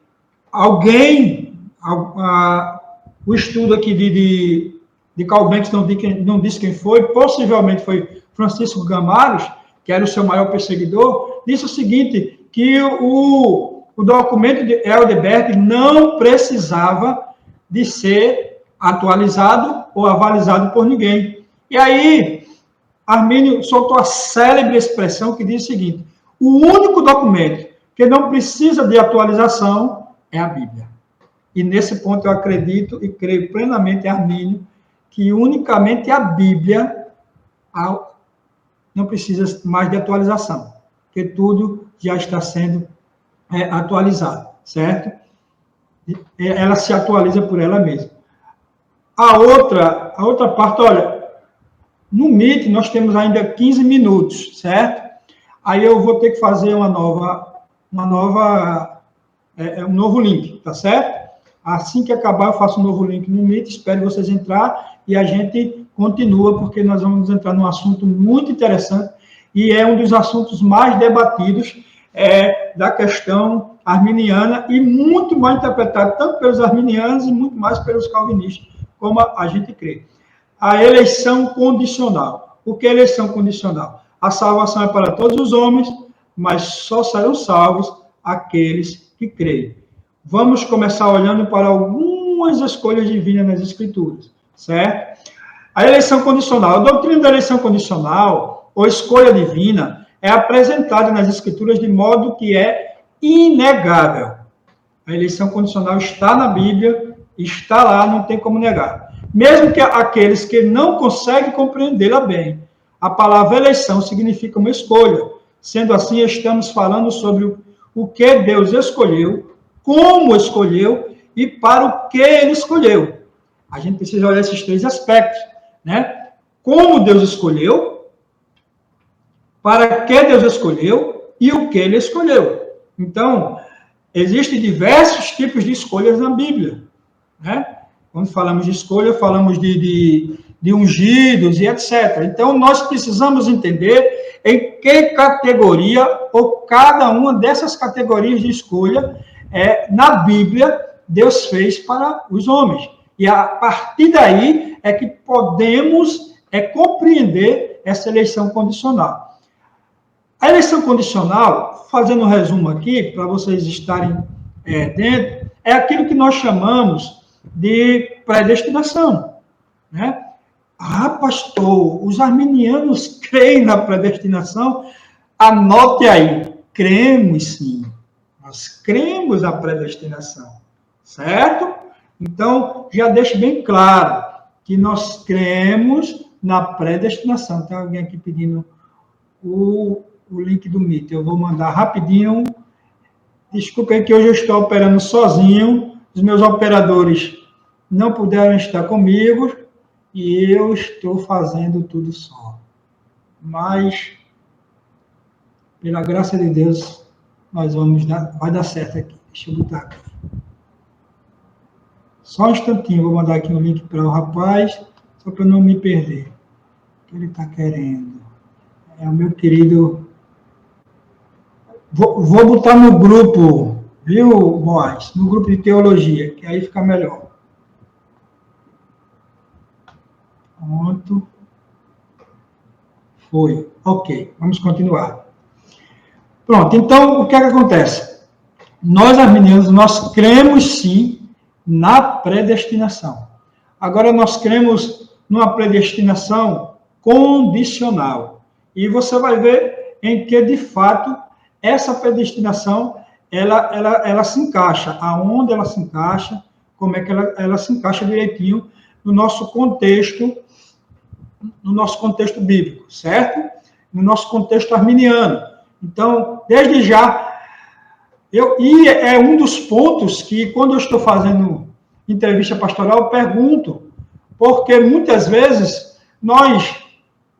[SPEAKER 1] o estudo aqui de Karl Benz não disse quem foi, possivelmente foi Francisco Gamaros, que era o seu maior perseguidor, disse o seguinte, que o documento de Heidelberg não precisava de ser atualizado ou avalizado por ninguém. E aí, Armínio soltou a célebre expressão que diz o seguinte: o único documento que não precisa de atualização é a Bíblia. E nesse ponto eu acredito e creio plenamente, Armínio, que unicamente a Bíblia não precisa mais de atualização, porque tudo já está sendo atualizado, certo? Ela se atualiza por ela mesma. A outra parte, olha, no Meet nós temos ainda 15 minutos, certo? Aí eu vou ter que fazer um novo link, tá certo? Assim que acabar, eu faço um novo link no Meet, espero vocês entrar e a gente continua, porque nós vamos entrar num assunto muito interessante e é um dos assuntos mais debatidos da questão arminiana e muito mais interpretado tanto pelos arminianos e muito mais pelos calvinistas, como a gente crê. A eleição condicional. O que é eleição condicional? A salvação é para todos os homens, mas só serão salvos aqueles que creem. Vamos começar olhando para algumas escolhas divinas nas Escrituras, certo? A eleição condicional. A doutrina da eleição condicional, ou escolha divina, é apresentada nas Escrituras de modo que é inegável. A eleição condicional está na Bíblia, está lá, não tem como negar. Mesmo que aqueles que não conseguem compreendê-la bem. A palavra eleição significa uma escolha. Sendo assim, estamos falando sobre o que Deus escolheu, como escolheu e para o que ele escolheu. A gente precisa olhar esses três aspectos, né? Como Deus escolheu, para que Deus escolheu e o que ele escolheu. Então, existem diversos tipos de escolhas na Bíblia, né? Quando falamos de escolha, falamos de ungidos e etc. Então, nós precisamos entender em que categoria, ou cada uma dessas categorias de escolha, na Bíblia, Deus fez para os homens. E a partir daí é que podemos compreender essa eleição condicional. A eleição condicional, fazendo um resumo aqui, para vocês estarem dentro, é aquilo que nós chamamos de predestinação, né? Ah, pastor, os arminianos creem na predestinação? Anote aí, cremos sim, nós cremos na predestinação, certo? Então, já deixe bem claro que nós cremos na predestinação. Tem alguém aqui pedindo o link do Meet, eu vou mandar rapidinho. Desculpa aí que hoje eu estou operando sozinho, os meus operadores não puderam estar comigo e eu estou fazendo tudo só. Mas, pela graça de Deus, vai dar certo aqui. Deixa eu botar aqui. Só um instantinho, vou mandar aqui um link para o rapaz, só para não me perder. O que ele está querendo? É o meu querido... Vou botar no grupo, viu, Moaz? No grupo de teologia, que aí fica melhor. Pronto. Foi. Ok, vamos continuar. Pronto, então, o que é que acontece? Nós, arminianos, nós cremos, sim, na predestinação. Agora, nós cremos numa predestinação condicional. E você vai ver em que, de fato, essa predestinação, ela se encaixa. Aonde ela se encaixa, como é que ela se encaixa direitinho no nosso contexto bíblico, certo? No nosso contexto arminiano. Então, desde já, e é um dos pontos que, quando eu estou fazendo entrevista pastoral, eu pergunto, porque muitas vezes nós,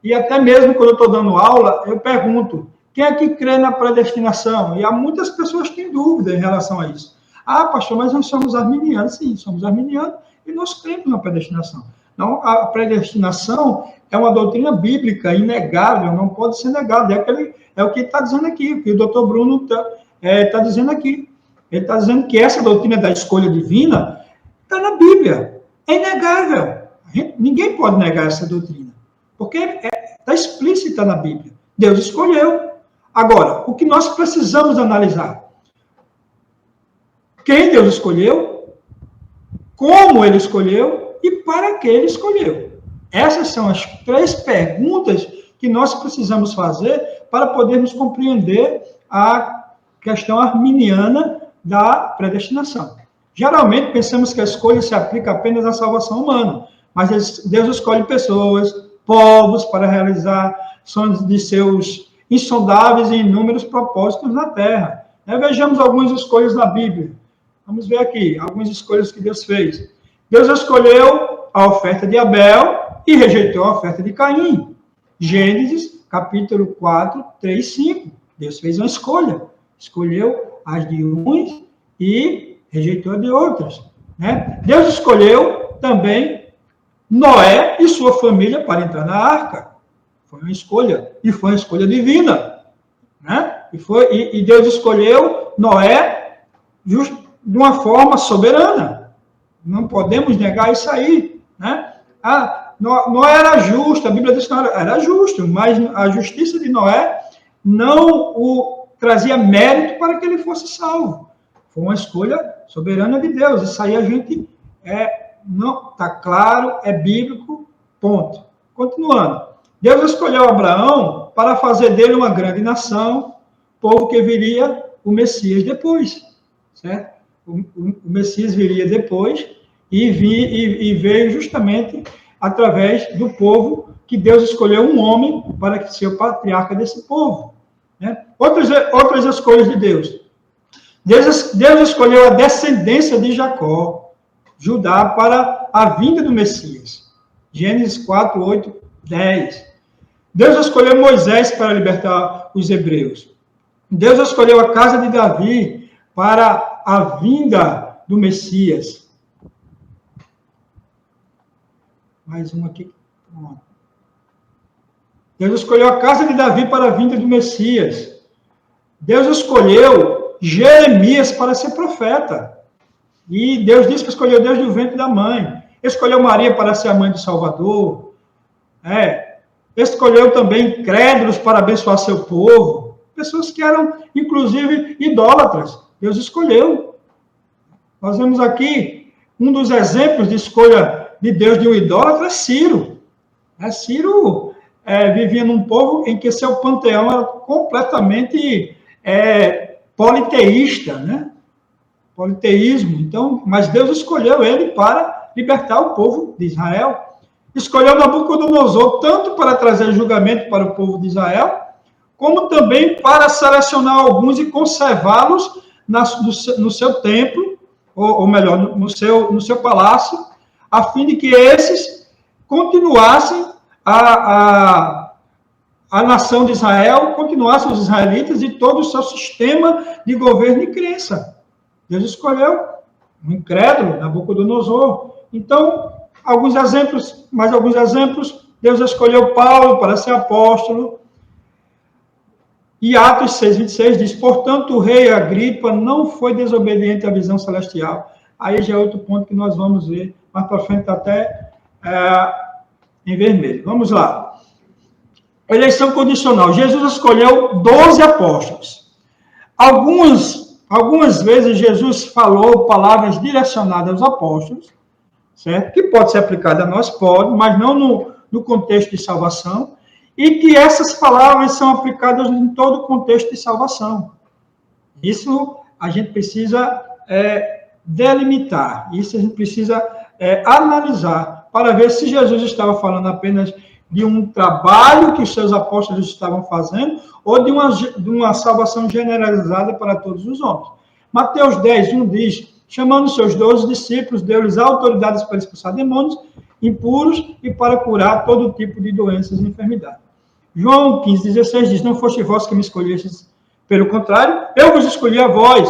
[SPEAKER 1] e até mesmo quando eu estou dando aula, eu pergunto, quem é que crê na predestinação? E há muitas pessoas que têm dúvida em relação a isso. Ah, pastor, mas nós somos arminianos. Sim, somos arminianos e nós cremos na predestinação. Não, a predestinação é uma doutrina bíblica inegável, não pode ser negada. É o que está dizendo aqui, o que o doutor Bruno está dizendo aqui. Ele está dizendo que essa doutrina da escolha divina está na Bíblia. É inegável. Ninguém pode negar essa doutrina, porque está explícita na Bíblia. Deus escolheu. Agora, o que nós precisamos analisar? Quem Deus escolheu, como ele escolheu e para que ele escolheu? Essas são as 3 perguntas que nós precisamos fazer para podermos compreender a questão arminiana da predestinação. Geralmente, pensamos que a escolha se aplica apenas à salvação humana, mas Deus escolhe pessoas, povos, para realizar sonhos de seus insondáveis e inúmeros propósitos na Terra. Vejamos algumas escolhas na Bíblia. Vamos ver aqui, algumas escolhas que Deus fez. Deus escolheu a oferta de Abel e rejeitou a oferta de Caim. Gênesis, capítulo 4, 3, 5. Deus fez uma escolha. Escolheu as de uns e rejeitou a de outros. Deus escolheu também Noé e sua família para entrar na arca. Foi uma escolha, e foi uma escolha divina. E Deus escolheu Noé de uma forma soberana. Não podemos negar isso aí. Noé era justo, a Bíblia diz que era justo, mas a justiça de Noé não o trazia mérito para que ele fosse salvo. Foi uma escolha soberana de Deus. Isso aí a gente não está claro, é bíblico, ponto. Continuando. Deus escolheu Abraão para fazer dele uma grande nação, povo que viria o Messias depois. Certo? O Messias viria depois e veio justamente através do povo que Deus escolheu um homem para ser o patriarca desse povo. Outras escolhas de Deus. Deus escolheu a descendência de Jacó, Judá, para a vinda do Messias. Gênesis 4, 8, 10. Deus escolheu Moisés para libertar os hebreus. Deus escolheu a casa de Davi para a vinda do Messias. Mais uma aqui. Deus escolheu a casa de Davi para a vinda do Messias. Deus escolheu Jeremias para ser profeta. E Deus disse que escolheu Deus do ventre da mãe. Escolheu Maria para ser a mãe do Salvador. Escolheu também crédulos para abençoar seu povo. Pessoas que eram, inclusive, idólatras. Deus escolheu. Nós vemos aqui um dos exemplos de escolha de Deus de um idólatra, Ciro. Ciro vivia num povo em que seu panteão era completamente politeísta, politeísmo. Então, mas Deus escolheu ele para libertar o povo de Israel. Escolheu Nabucodonosor tanto para trazer julgamento para o povo de Israel, como também para selecionar alguns e conservá-los no seu templo, ou melhor, no seu palácio, a fim de que esses continuassem a nação de Israel, continuassem os israelitas e todo o seu sistema de governo e crença. Deus escolheu um incrédulo, Nabucodonosor. Então, mais alguns exemplos. Deus escolheu Paulo para ser apóstolo. E Atos 6:26 diz: portanto, o rei Agripa não foi desobediente à visão celestial. Aí já é outro ponto que nós vamos ver mais para frente, até em vermelho. Vamos lá. Eleição condicional. Jesus escolheu 12 apóstolos. Algumas vezes Jesus falou palavras direcionadas aos apóstolos, certo? Que pode ser aplicada a nós, pode, mas não no contexto de salvação. E que essas palavras são aplicadas em todo o contexto de salvação. Isso a gente precisa delimitar, isso a gente precisa analisar, para ver se Jesus estava falando apenas de um trabalho que os seus apóstolos estavam fazendo, ou de uma salvação generalizada para todos os homens. Mateus 10:1 diz: chamando seus 12 discípulos, deu-lhes autoridades para expulsar demônios impuros e para curar todo tipo de doenças e enfermidades. João 15:16 diz: não foste vós que me escolhestes, pelo contrário, eu vos escolhi a vós,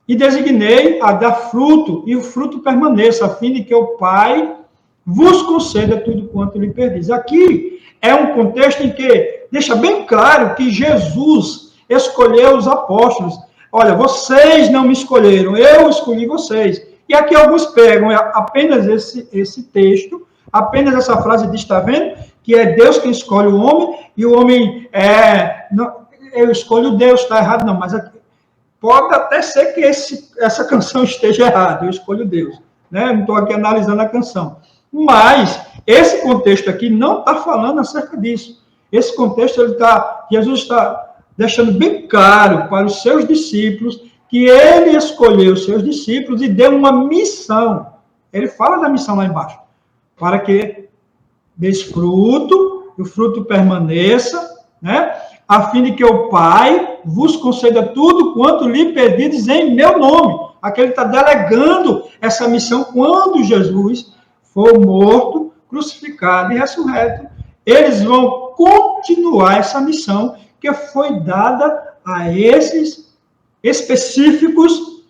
[SPEAKER 1] e designei a dar fruto, e o fruto permaneça, a fim de que o Pai vos conceda tudo quanto lhe pedis. Aqui é um contexto em que deixa bem claro que Jesus escolheu os apóstolos. Olha, vocês não me escolheram, eu escolhi vocês. E aqui alguns pegam apenas esse texto, apenas essa frase diz: está vendo? Que é Deus quem escolhe o homem, e o homem eu escolho Deus, está errado, não, mas aqui, pode até ser que essa canção esteja errada, eu escolho Deus, não estou aqui analisando a canção, Mas esse contexto aqui não está falando acerca disso. Esse contexto, Jesus está deixando bem claro para os seus discípulos que ele escolheu os seus discípulos e deu uma missão. Ele fala da missão lá embaixo. Para que dês fruto, o fruto permaneça, né? A fim de que o Pai vos conceda tudo quanto lhe pedides em meu nome. Aqui ele está delegando essa missão quando Jesus for morto, crucificado e ressurreto. Eles vão continuar essa missão que foi dada a esses específicos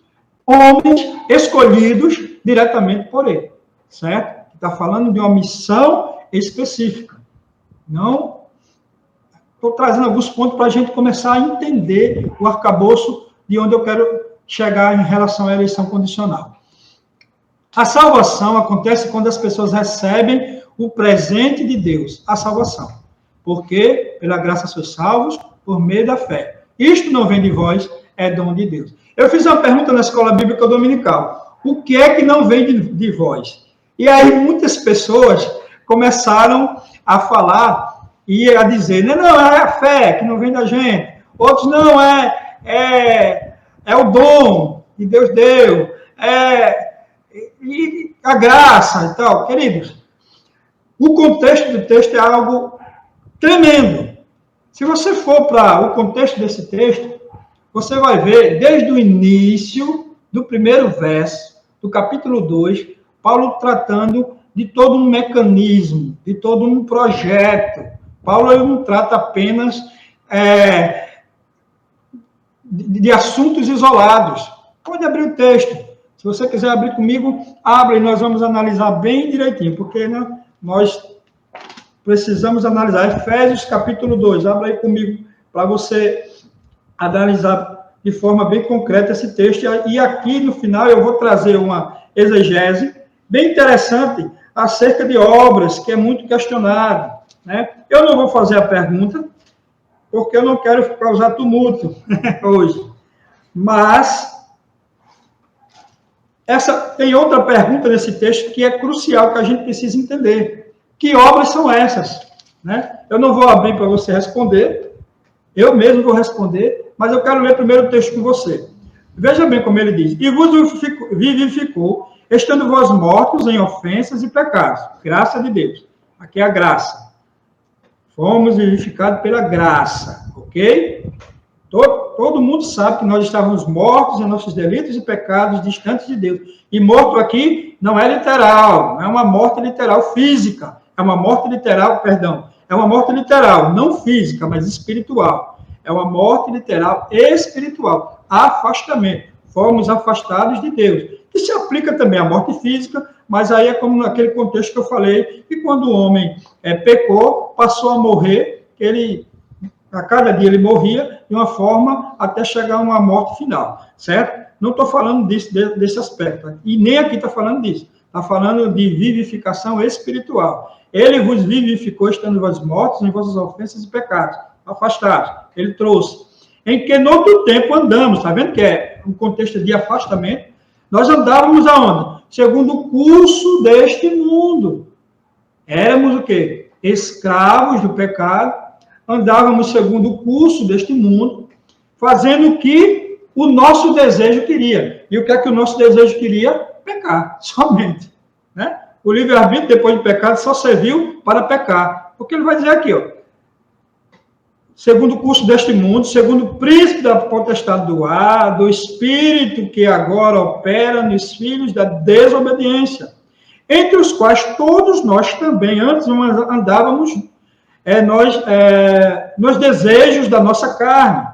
[SPEAKER 1] homens escolhidos diretamente por ele, certo? Está falando de uma missão específica. Não, estou trazendo alguns pontos para a gente começar a entender o arcabouço de onde eu quero chegar em relação à eleição condicional. A salvação acontece quando as pessoas recebem o presente de Deus, a salvação. Porque, pela graça sois salvos, por meio da fé. Isto não vem de vós, é dom de Deus. Eu fiz uma pergunta na escola bíblica dominical. O que é que não vem de vós? E aí muitas pessoas começaram a falar e a dizer, não, é a fé que não vem da gente. Outros, não, é o dom que Deus deu, e a graça e tal. Queridos, o contexto do texto é algo tremendo. Se você for para o contexto desse texto, você vai ver, desde o início do primeiro verso, do capítulo 2, Paulo tratando de todo um mecanismo, de todo um projeto. Paulo não trata apenas de assuntos isolados. Pode abrir o texto. Se você quiser abrir comigo, abre e nós vamos analisar bem direitinho, porque nós precisamos analisar. Efésios capítulo 2, abra aí comigo para você analisar de forma bem concreta esse texto. E aqui no final eu vou trazer uma exegese bem interessante acerca de obras, que é muito questionado, né? Eu não vou fazer a pergunta, porque eu não quero causar tumulto hoje. Mas tem outra pergunta nesse texto que é crucial, que a gente precisa entender. Que obras são essas? Né? Eu não vou abrir para você responder, eu mesmo vou responder, mas eu quero ler primeiro o texto com você. Veja bem como ele diz. E vos vivificou, estando vós mortos em ofensas e pecados. Graça de Deus. Aqui é a graça. Fomos vivificados pela graça, ok? Todo mundo sabe que nós estávamos mortos em nossos delitos e pecados distantes de Deus. E morto aqui não é literal, não é uma morte literal física. É uma morte literal, é uma morte literal, não física, mas espiritual. É uma morte literal espiritual. Afastamento. Fomos afastados de Deus. Que se aplica também à morte física, mas aí é como naquele contexto que eu falei, que quando o homem pecou, passou a morrer, a cada dia ele morria de uma forma até chegar a uma morte final, certo? Não estou falando desse aspecto, e nem aqui está falando disso. Está falando de vivificação espiritual. Ele vos vivificou, estando vós mortos em vossas ofensas e pecados, afastados. Ele trouxe. Em que no outro tempo andamos, está vendo que é um contexto de afastamento? Nós andávamos aonde? Segundo o curso deste mundo. Éramos o quê? Escravos do pecado, andávamos segundo o curso deste mundo, fazendo o que o nosso desejo queria. E o que é que o nosso desejo queria? Pecar, somente. Né? O livre-arbítrio, depois do pecado, só serviu para pecar. Porque ele vai dizer aqui, ó, segundo o curso deste mundo, segundo o príncipe da potestade do ar, do espírito que agora opera nos filhos da desobediência, entre os quais todos nós também antes andávamos nos desejos da nossa carne,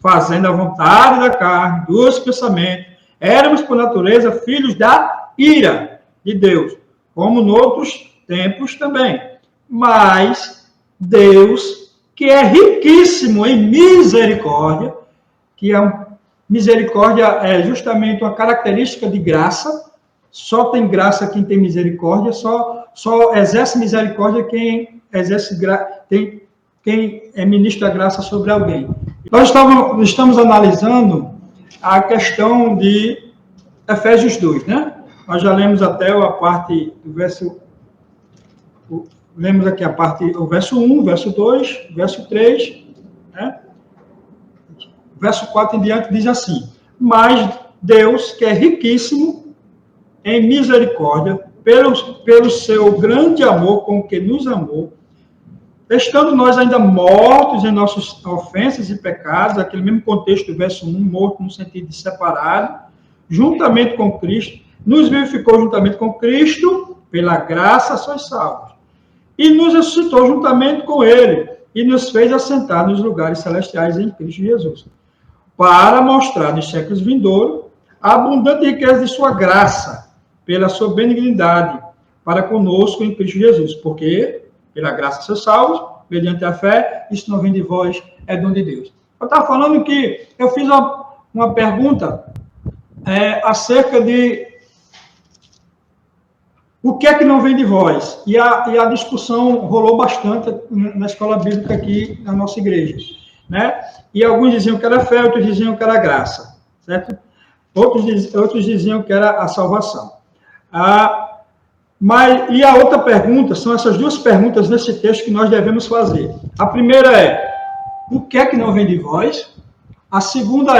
[SPEAKER 1] fazendo a vontade da carne, dos pensamentos. Éramos, por natureza, filhos da ira de Deus, como noutros tempos também. Mas Deus, que é riquíssimo em misericórdia, misericórdia é justamente uma característica de graça, só tem graça quem tem misericórdia, só exerce misericórdia quem ministra graça sobre alguém. Nós estamos analisando a questão de Efésios 2, né? Nós já lemos até a parte do verso lemos aqui o verso 1, verso 2, verso 3, né? Verso 4 em diante diz assim: mas Deus, que é riquíssimo em misericórdia, pelo seu grande amor com que nos amou, estando nós ainda mortos em nossas ofensas e pecados, aquele mesmo contexto do verso 1, morto no sentido de separado, juntamente com Cristo, nos vivificou juntamente com Cristo, pela graça sois salvos. E nos ressuscitou juntamente com Ele, e nos fez assentar nos lugares celestiais em Cristo Jesus, para mostrar nos séculos vindouros a abundante riqueza de sua graça, pela sua benignidade, para conosco em Cristo Jesus. Porque, pela graça sois salvos, mediante a fé, isso não vem de vós, é dom de Deus. Eu estava falando que eu fiz uma pergunta acerca de o que é que não vem de vós? E a discussão rolou bastante na escola bíblica aqui na nossa igreja, né? E alguns diziam que era fé, outros diziam que era graça, certo? Outros diziam que era a salvação. E a outra pergunta, são essas duas perguntas nesse texto que nós devemos fazer. A primeira é, o que é que não vem de vós? A segunda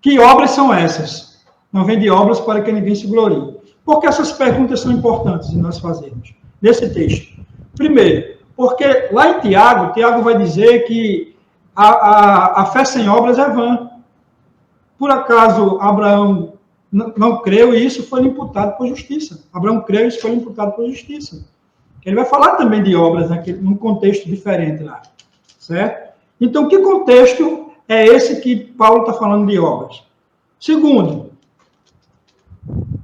[SPEAKER 1] que obras são essas? Não vem de obras para que ninguém se glorie. Por que essas perguntas são importantes de nós fazermos nesse texto? Primeiro, porque lá em Tiago vai dizer que a fé sem obras é vã. Por acaso Abraão não creu e isso foi imputado por justiça. Abraão creu e isso foi imputado por justiça. Ele vai falar também de obras num contexto diferente lá, certo? Então, que contexto é esse que Paulo está falando de obras? Segundo,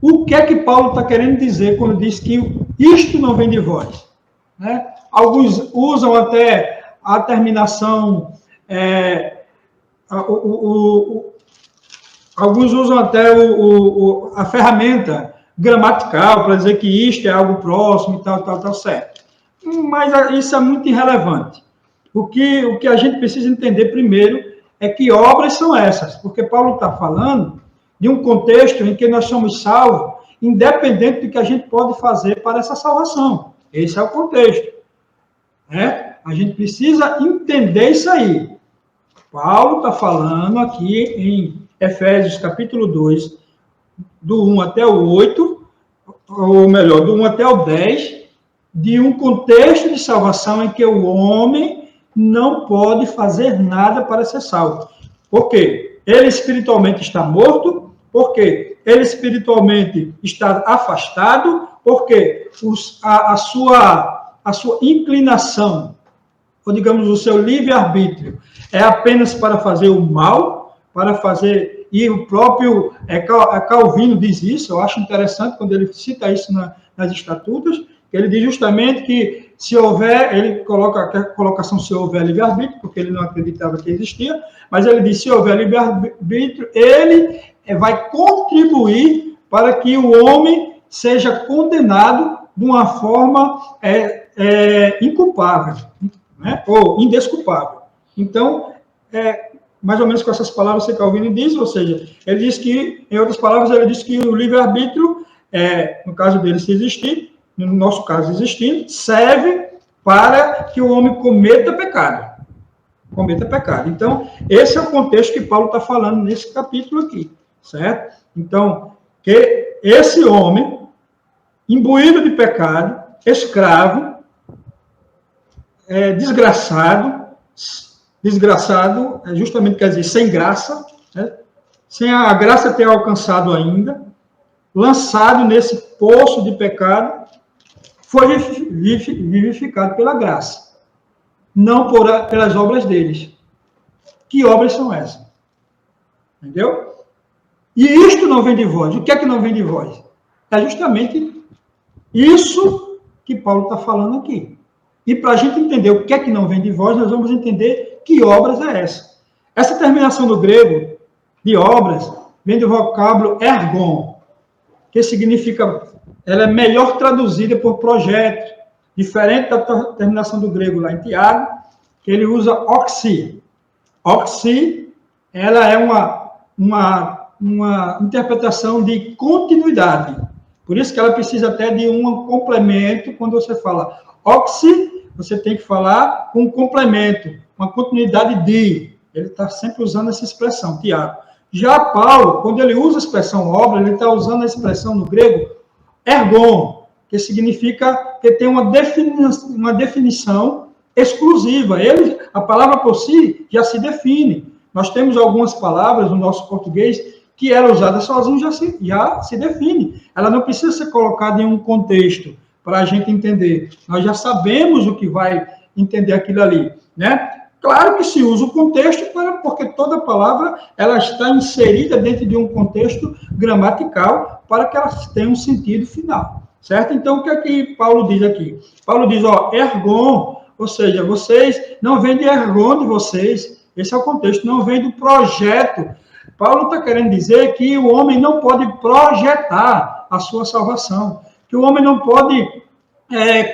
[SPEAKER 1] o que é que Paulo está querendo dizer quando diz que isto não vem de vós? Né? Alguns usam até a terminação, alguns usam até a ferramenta gramatical para dizer que isto é algo próximo e tal, certo. Mas isso é muito irrelevante. O que a gente precisa entender primeiro é que obras são essas, porque Paulo está falando de um contexto em que nós somos salvos, independente do que a gente pode fazer para essa salvação. Esse é o contexto. Né? A gente precisa entender isso aí. Paulo está falando aqui em Efésios capítulo 2, do 1 até o 8, ou melhor, do 1 até o 10, de um contexto de salvação em que o homem não pode fazer nada para ser salvo. Por quê? Ele espiritualmente está morto, porque ele espiritualmente está afastado, porque a sua inclinação, ou digamos, o seu livre-arbítrio, é apenas para fazer o mal, e o próprio Calvino diz isso, eu acho interessante quando ele cita isso nas estatutas, que ele diz justamente que se houver, ele coloca a colocação se houver livre-arbítrio, porque ele não acreditava que existia, mas ele diz se houver livre-arbítrio, ele vai contribuir para que o homem seja condenado de uma forma inculpável, né? Ou indesculpável. Então, mais ou menos com essas palavras que Calvino diz, ou seja, ele diz que, em outras palavras, ele diz que o livre-arbítrio, no caso dele se existir, no nosso caso existindo, serve para que o homem cometa pecado. Cometa pecado. Então, esse é o contexto que Paulo está falando nesse capítulo aqui, certo? Então, que esse homem, imbuído de pecado, escravo, desgraçado, justamente quer dizer sem graça, né? Sem a graça ter alcançado ainda, lançado nesse poço de pecado, foi vivificado pela graça, não pelas obras deles. Que obras são essas? Entendeu? E isto não vem de vós. O que é que não vem de vós? É justamente isso que Paulo está falando aqui. E para a gente entender o que é que não vem de vós, nós vamos entender que obras é essa. Essa terminação do grego de obras vem do vocábulo ergon, que significa, ela é melhor traduzida por projeto, diferente da terminação do grego lá em Tiago, que ele usa oxi. Oxi, ela é uma interpretação de continuidade. Por isso que ela precisa até de um complemento. Quando você fala oxi, você tem que falar com um complemento, uma continuidade de. Ele está sempre usando essa expressão, Tiago. Já Paulo, quando ele usa a expressão obra, ele está usando a expressão no grego ergon, que significa que tem uma definição exclusiva. A palavra por si já se define. Nós temos algumas palavras no nosso português que ela usada sozinha já se define. Ela não precisa ser colocada em um contexto para a gente entender. Nós já sabemos o que vai entender aquilo ali, né? Claro que se usa o contexto, porque toda palavra ela está inserida dentro de um contexto gramatical para que ela tenha um sentido final, certo? Então, o que é que Paulo diz aqui? Paulo diz, ergon, ou seja, vocês, não vem de ergon de vocês, esse é o contexto, não vem do projeto. Paulo está querendo dizer que o homem não pode projetar a sua salvação, que o homem não pode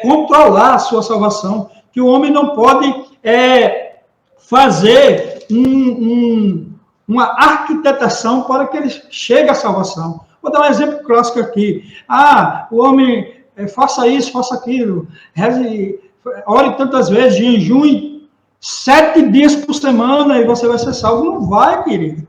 [SPEAKER 1] controlar a sua salvação, que o homem não pode fazer uma arquitetação para que ele chegue à salvação. Vou dar um exemplo clássico aqui. O homem faça isso, faça aquilo, reze, ore tantas vezes, jejum 7 dias por semana e você vai ser salvo. Não vai, querido.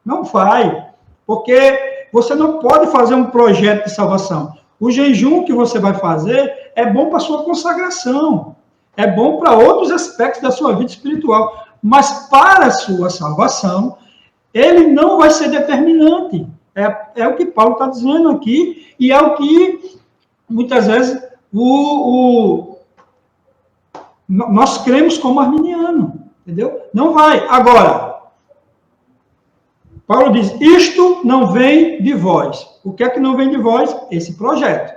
[SPEAKER 1] Não vai. Porque você não pode fazer um projeto de salvação. O jejum que você vai fazer é bom para a sua consagração. É bom para outros aspectos da sua vida espiritual. Mas para a sua salvação, ele não vai ser determinante. É o que Paulo está dizendo aqui, e é o que, muitas vezes, nós cremos como arminiano. Entendeu? Não vai. Agora, Paulo diz, isto não vem de vós. O que é que não vem de vós? Esse projeto.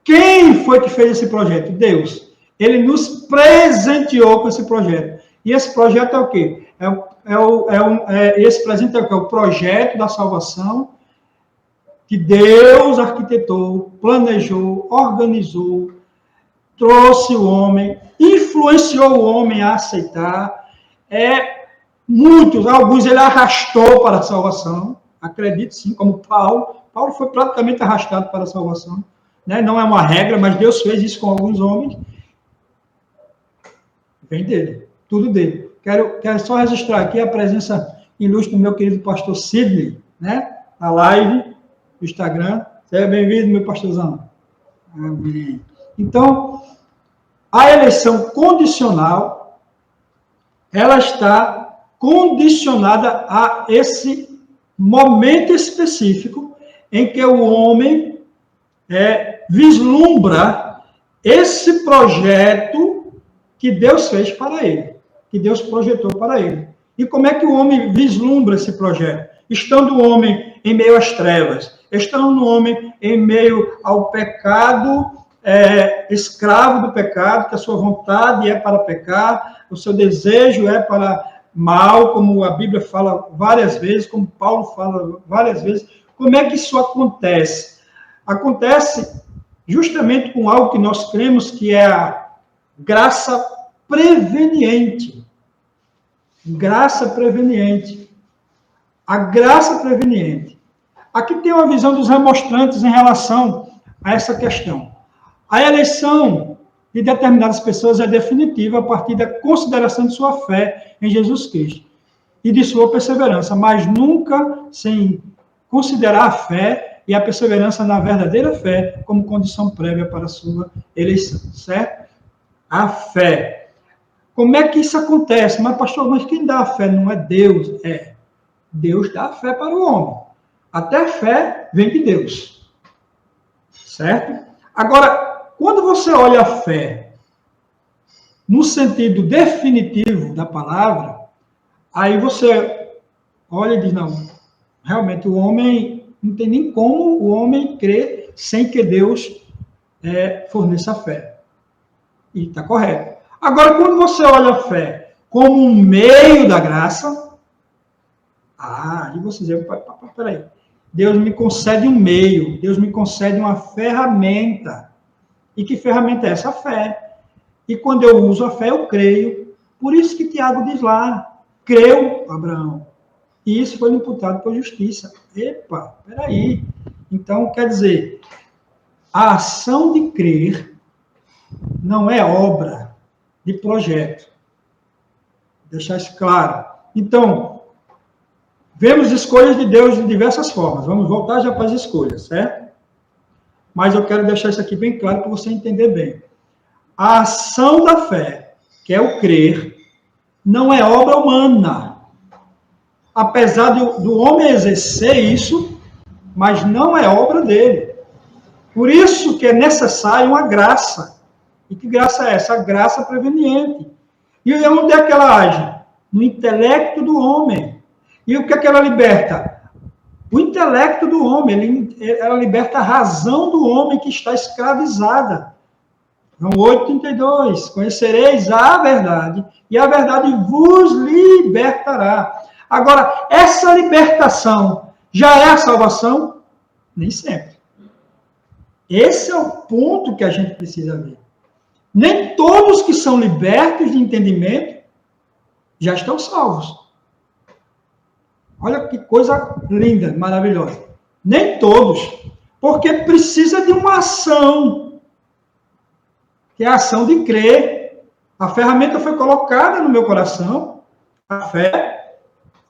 [SPEAKER 1] Quem foi que fez esse projeto? Deus. Ele nos presenteou com esse projeto. E esse projeto é o quê? Esse presente é o quê? O projeto da salvação que Deus arquitetou, planejou, organizou, trouxe o homem, influenciou o homem a aceitar. Alguns ele arrastou para a salvação. Acredito sim, como Paulo. Paulo foi praticamente arrastado para a salvação. Né? Não é uma regra, mas Deus fez isso com alguns homens. Vem dele, tudo dele. Quero só registrar aqui a presença ilustre do meu querido pastor Sidney, né? A live do Instagram. Seja bem-vindo, meu pastorzão. Amém. Então, a eleição condicional, ela está condicionada a esse momento específico em que o homem vislumbra esse projeto que Deus fez para ele, que Deus projetou para ele. E como é que o homem vislumbra esse projeto? Estando o homem em meio às trevas, estando o homem em meio ao pecado, escravo do pecado, que a sua vontade é para pecar, o seu desejo é para mal, como a Bíblia fala várias vezes, como Paulo fala várias vezes. Como é que isso acontece? Acontece justamente com algo que nós cremos que é a graça preveniente. Graça preveniente. A graça preveniente. Aqui tem uma visão dos remonstrantes em relação a essa questão. A eleição de determinadas pessoas é definitiva a partir da consideração de sua fé em Jesus Cristo e de sua perseverança, mas nunca sem considerar a fé e a perseverança na verdadeira fé como condição prévia para a sua eleição, certo? A fé. Como é que isso acontece? Mas, pastor, mas quem dá a fé não é Deus? Deus dá a fé para o homem. Até a fé vem de Deus. Certo? Agora, quando você olha a fé no sentido definitivo da palavra, aí você olha e diz, não, realmente o homem, não tem nem como o homem crer sem que Deus forneça a fé. E está correto. Agora, quando você olha a fé como um meio da graça, aí você diz, peraí, Deus me concede um meio, Deus me concede uma ferramenta. E que ferramenta é essa? A fé. E quando eu uso a fé, eu creio. Por isso que Tiago diz lá, creu Abraão. e isso foi imputado por justiça. Epa, peraí. Então, quer dizer, a ação de crer não é obra de projeto. Deixar isso claro. Então, vemos escolhas de Deus de diversas formas. Vamos voltar já para as escolhas, certo? Mas eu quero deixar isso aqui bem claro para você entender bem. A ação da fé, que é o crer, não é obra humana. Apesar do homem exercer isso, mas não é obra dele. Por isso que é necessário uma graça. E que graça é essa? A graça preveniente. E onde é que ela age? No intelecto do homem. E o que é que ela liberta? O intelecto do homem. Ela liberta a razão do homem que está escravizada. João 8,32. Conhecereis a verdade, e a verdade vos libertará. Agora, essa libertação já é a salvação? Nem sempre. Esse é o ponto que a gente precisa ver. Nem todos que são libertos de entendimento já estão salvos. Olha que coisa linda, maravilhosa. Nem todos. Porque precisa de uma ação, que é a ação de crer. A ferramenta foi colocada no meu coração, a fé.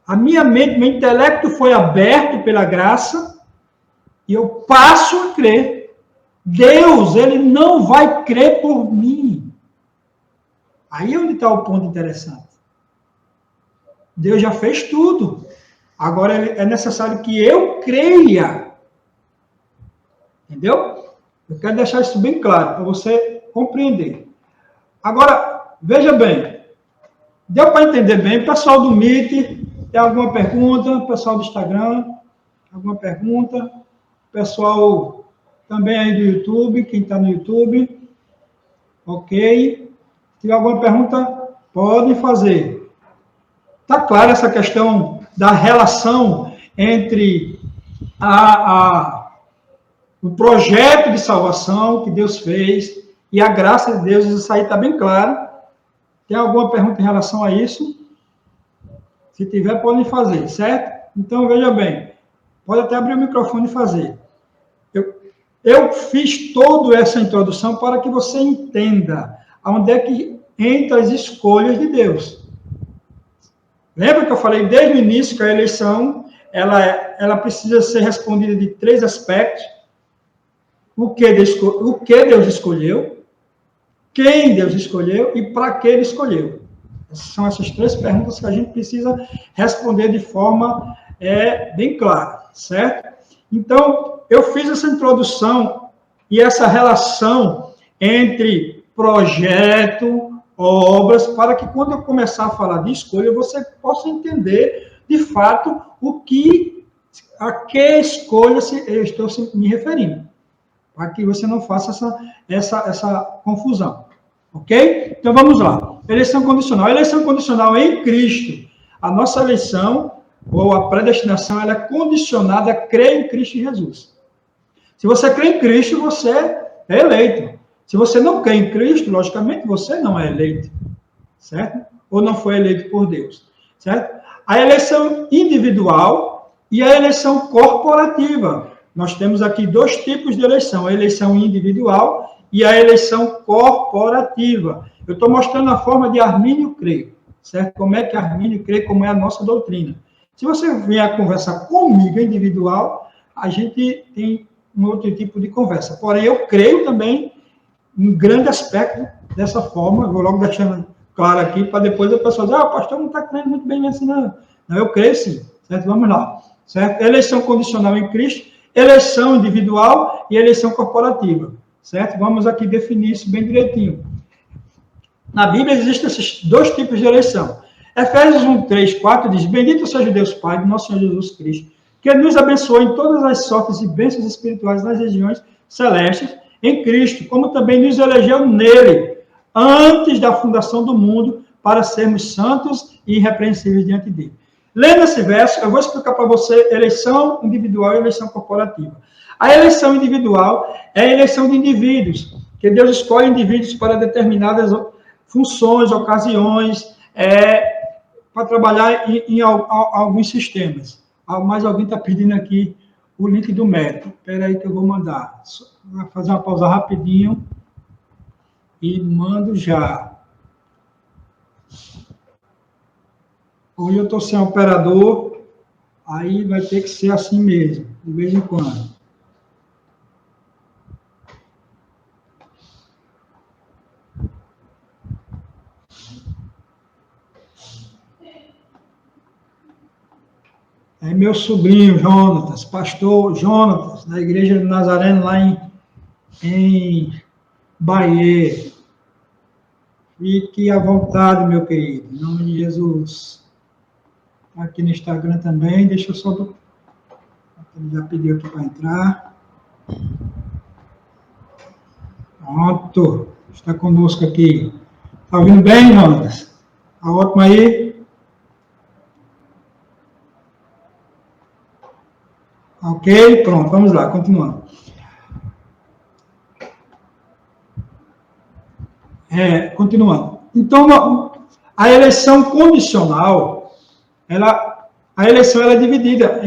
[SPEAKER 1] A minha mente, meu intelecto foi aberto pela graça, e eu passo a crer. Deus, ele não vai crer por mim. Aí é onde está o ponto interessante. Deus já fez tudo. Agora é necessário que eu creia. Entendeu? Eu quero deixar isso bem claro, para você compreender. Agora, veja bem. Deu para entender bem? Pessoal do Meet, tem alguma pergunta? Pessoal do Instagram, alguma pergunta? Pessoal também aí do YouTube, quem está no YouTube. Ok. Se tiver alguma pergunta, podem fazer. Está clara essa questão da relação entre o projeto de salvação que Deus fez e a graça de Deus? Isso aí está bem claro. Tem alguma pergunta em relação a isso? Se tiver, podem fazer, certo? Então, veja bem. Pode até abrir o microfone e fazer. Eu fiz toda essa introdução para que você entenda onde é que entra as escolhas de Deus. Lembra que eu falei desde o início que a eleição ela precisa ser respondida de 3 aspectos: o que Deus escolheu, quem Deus escolheu e para que Ele escolheu. São essas 3 perguntas que a gente precisa responder de forma bem clara, certo? Então, eu fiz essa introdução e essa relação entre projeto, obras, para que quando eu começar a falar de escolha, você possa entender, de fato, a que escolha eu estou me referindo, para que você não faça essa confusão. Ok? Então, vamos lá. Eleição condicional. A eleição condicional em Cristo. A nossa eleição, ou a predestinação, ela é condicionada a crer em Cristo Jesus. Se você crê em Cristo, você é eleito. Se você não crê em Cristo, logicamente, você não é eleito. Certo? Ou não foi eleito por Deus. Certo? A eleição individual e a eleição corporativa. Nós temos aqui 2 tipos de eleição. A eleição individual e a eleição corporativa. Eu estou mostrando a forma de Armínio crer. Certo? Como é que Armínio crê, como é a nossa doutrina. Se você vier conversar comigo individual, a gente tem um outro tipo de conversa. Porém, eu creio também em grande aspecto dessa forma. Eu vou logo deixando claro aqui, para depois a pessoa dizer, o pastor não está crendo muito bem assim, não. Não, eu creio sim. Certo? Vamos lá. Certo? Eleição condicional em Cristo, eleição individual e eleição corporativa. Certo? Vamos aqui definir isso bem direitinho. Na Bíblia existem esses 2 tipos de eleição. Efésios 1, 3, 4 diz: Bendito seja Deus Pai de nosso Senhor Jesus Cristo, que Ele nos abençoe em todas as sortes de bênçãos espirituais nas regiões celestes, em Cristo, como também nos elegeu nele, antes da fundação do mundo, para sermos santos e irrepreensíveis diante dele. Lendo esse verso, eu vou explicar para você eleição individual e eleição corporativa. A eleição individual é a eleição de indivíduos, que Deus escolhe indivíduos para determinadas funções, ocasiões, para trabalhar em alguns sistemas. Mas alguém está pedindo aqui o link do método. Espera aí que eu vou mandar. Vou fazer uma pausa rapidinho e mando já. Hoje eu estou sem operador, aí vai ter que ser assim mesmo, de vez em quando. É meu sobrinho, Jonatas, pastor Jonatas, da Igreja do Nazareno, lá em Bahia. Fique à vontade, meu querido, em nome de Jesus. Está aqui no Instagram também, deixa eu só... Ele já pediu aqui para entrar. Pronto, está conosco aqui. Está ouvindo bem, Jonatas? Está ótimo aí? Ok, pronto, vamos lá, continuando. Continuando. Então, a eleição condicional, a eleição ela é dividida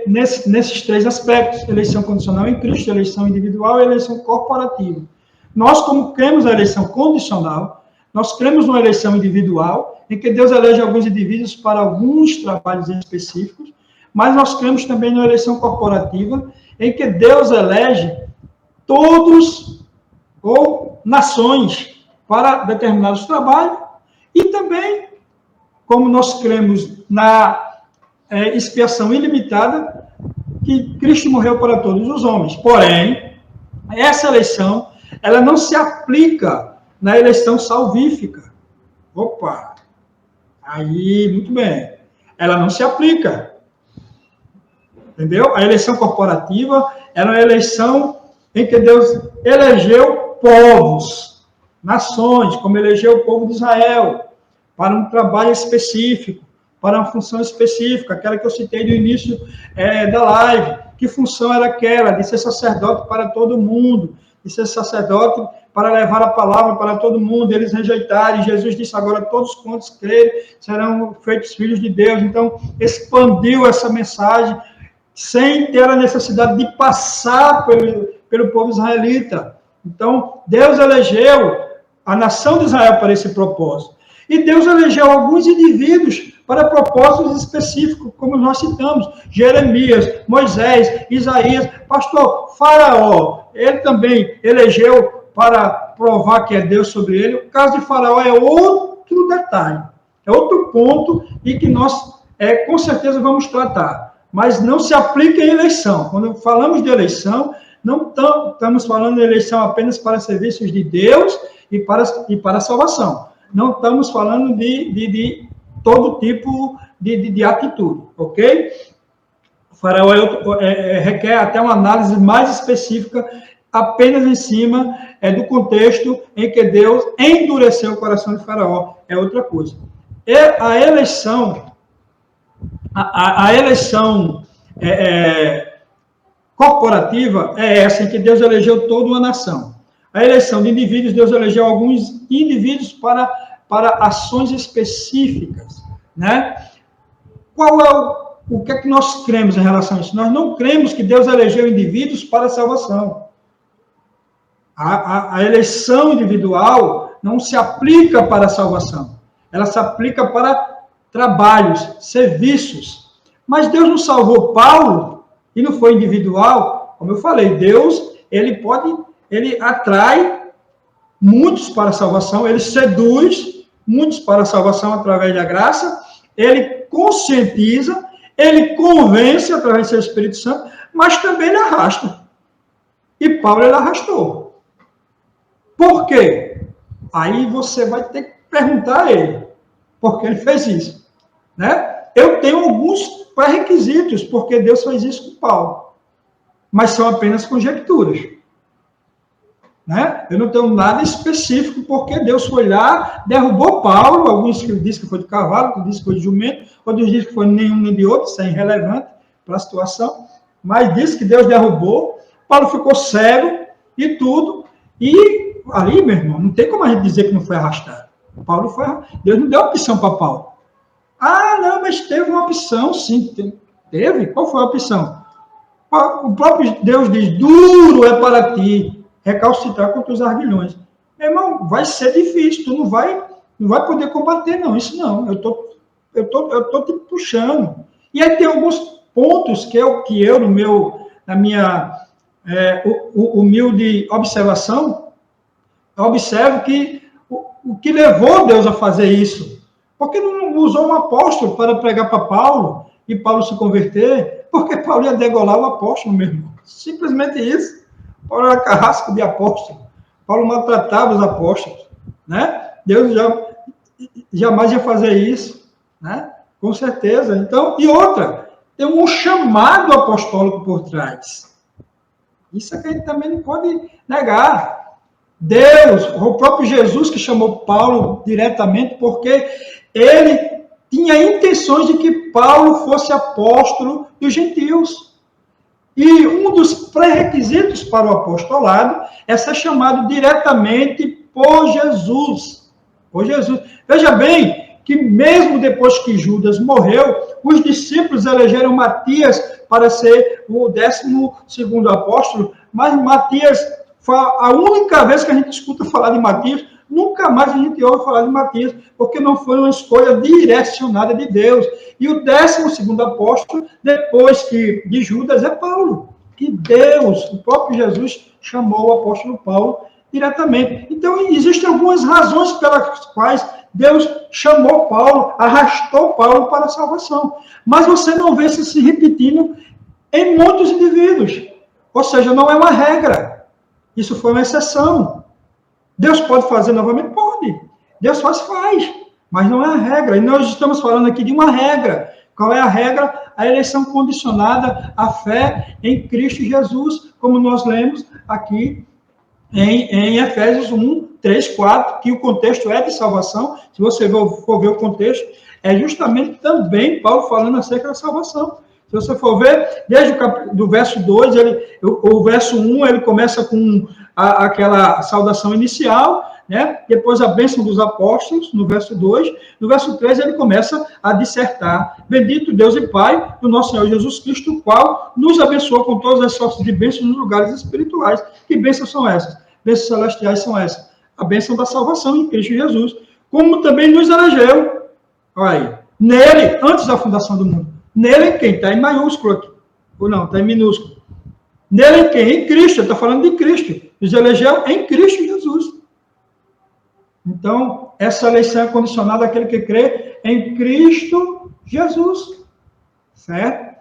[SPEAKER 1] nesses três aspectos: eleição condicional em Cristo, eleição individual e eleição corporativa. Nós, como cremos na eleição condicional, nós cremos numa eleição individual, em que Deus elege alguns indivíduos para alguns trabalhos específicos, mas nós cremos também na eleição corporativa, em que Deus elege todos ou nações para determinados trabalhos, e também, como nós cremos na expiação ilimitada, que Cristo morreu para todos os homens. Porém, essa eleição, ela não se aplica na eleição salvífica. Opa! Aí, muito bem. Ela não se aplica. Entendeu? A eleição corporativa era uma eleição em que Deus elegeu povos, nações, como elegeu o povo de Israel, para um trabalho específico, para uma função específica, aquela que eu citei no início da live. Que função era aquela? De ser sacerdote para todo mundo, de ser sacerdote para levar a palavra para todo mundo. Eles rejeitaram, e Jesus disse: agora todos quantos crerem serão feitos filhos de Deus. Então, expandiu essa mensagem, sem ter a necessidade de passar pelo povo israelita. Então, Deus elegeu a nação de Israel para esse propósito. E Deus elegeu alguns indivíduos para propósitos específicos, como nós citamos: Jeremias, Moisés, Isaías, pastor Faraó. Ele também elegeu para provar que é Deus sobre ele. O caso de Faraó é outro detalhe, é outro ponto, e que nós, com certeza, vamos tratar. Mas não se aplica em eleição. Quando falamos de eleição, não estamos falando de eleição apenas para serviços de Deus e para a salvação. Não estamos falando de todo tipo de atitude, ok? O Faraó requer até uma análise mais específica, apenas em cima do contexto em que Deus endureceu o coração de Faraó. É outra coisa. E a eleição... A eleição corporativa é essa, em que Deus elegeu toda uma nação. A eleição de indivíduos, Deus elegeu alguns indivíduos para ações específicas, né? Qual é o que é que nós cremos em relação a isso? Nós não cremos que Deus elegeu indivíduos para a salvação. A eleição individual não se aplica para a salvação. Ela se aplica para trabalhos, serviços. Mas Deus não salvou Paulo e não foi individual. Como eu falei, Deus, ele atrai muitos para a salvação, ele seduz muitos para a salvação através da graça, ele conscientiza, ele convence através do seu Espírito Santo, mas também ele arrasta. E Paulo, ele arrastou. Por quê? Aí você vai ter que perguntar a ele, por que ele fez isso, né? Eu tenho alguns pré-requisitos, porque Deus fez isso com Paulo, mas são apenas conjecturas, né? Eu não tenho nada específico, porque Deus foi lá, derrubou Paulo. Alguns dizem que foi de cavalo, outros dizem que foi de jumento, outros dizem que foi nenhum nem de outro, isso é irrelevante para a situação, mas diz que Deus derrubou, Paulo ficou cego e tudo, e ali, meu irmão, não tem como a gente dizer que não foi arrastado. Deus não deu opção para Paulo. Ah, não, mas teve uma opção, sim. Teve? Qual foi a opção? O próprio Deus diz, duro é para ti recalcitrar contra os arguilhões. Meu irmão, vai ser difícil, tu não vai poder combater, não. Isso não, eu tô te puxando. E aí tem alguns pontos que eu na minha humilde observação, eu observo que o que levou Deus a fazer isso. Por que não usou um apóstolo para pregar para Paulo e Paulo se converter? Porque Paulo ia degolar o apóstolo mesmo. Simplesmente isso. Paulo era carrasco de apóstolo. Paulo maltratava os apóstolos. Né? Deus jamais ia fazer isso. Né? Com certeza. Então, e outra, tem um chamado apostólico por trás. Isso é que a gente também não pode negar. Deus, o próprio Jesus que chamou Paulo diretamente, porque ele tinha intenções de que Paulo fosse apóstolo dos gentios. E um dos pré-requisitos para o apostolado é ser chamado diretamente por Jesus. Por Jesus. Veja bem que mesmo depois que Judas morreu, os discípulos elegeram Matias para ser o 12º apóstolo, mas Matias, a única vez que a gente escuta falar de Matias, nunca mais a gente ouve falar de Matias, porque não foi uma escolha direcionada de Deus. E o 12º apóstolo, depois de Judas, é Paulo, que Deus, o próprio Jesus, chamou o apóstolo Paulo diretamente. Então, existem algumas razões pelas quais Deus chamou Paulo, arrastou Paulo para a salvação. Mas você não vê isso se repetindo em muitos indivíduos. Ou seja, não é uma regra. Isso foi uma exceção. Deus pode fazer novamente? Pode. Deus faz. Mas não é a regra. E nós estamos falando aqui de uma regra. Qual é a regra? A eleição condicionada à fé em Cristo Jesus, como nós lemos aqui em Efésios 1, 3, 4, que o contexto é de salvação. Se você for ver o contexto, é justamente também Paulo falando acerca da salvação. Se você for ver, desde do verso 2, o verso 1, ele começa com aquela saudação inicial, né? Depois a bênção dos apóstolos, no verso 2. No verso 3, ele começa a dissertar: Bendito Deus e Pai do nosso Senhor Jesus Cristo, o qual nos abençoou com todas as sortes de bênçãos nos lugares espirituais. Que bênçãos são essas? Bênçãos celestiais são essas. A bênção da salvação em Cristo Jesus, como também nos elegeu. Olha aí. Nele, antes da fundação do mundo. Nele quem? Está em maiúsculo aqui. Ou não, está em minúsculo. Nele quem? Em Cristo. Está falando de Cristo. Nos elegeu em Cristo Jesus. Então, essa eleição é condicionada àquele que crê em Cristo Jesus. Certo?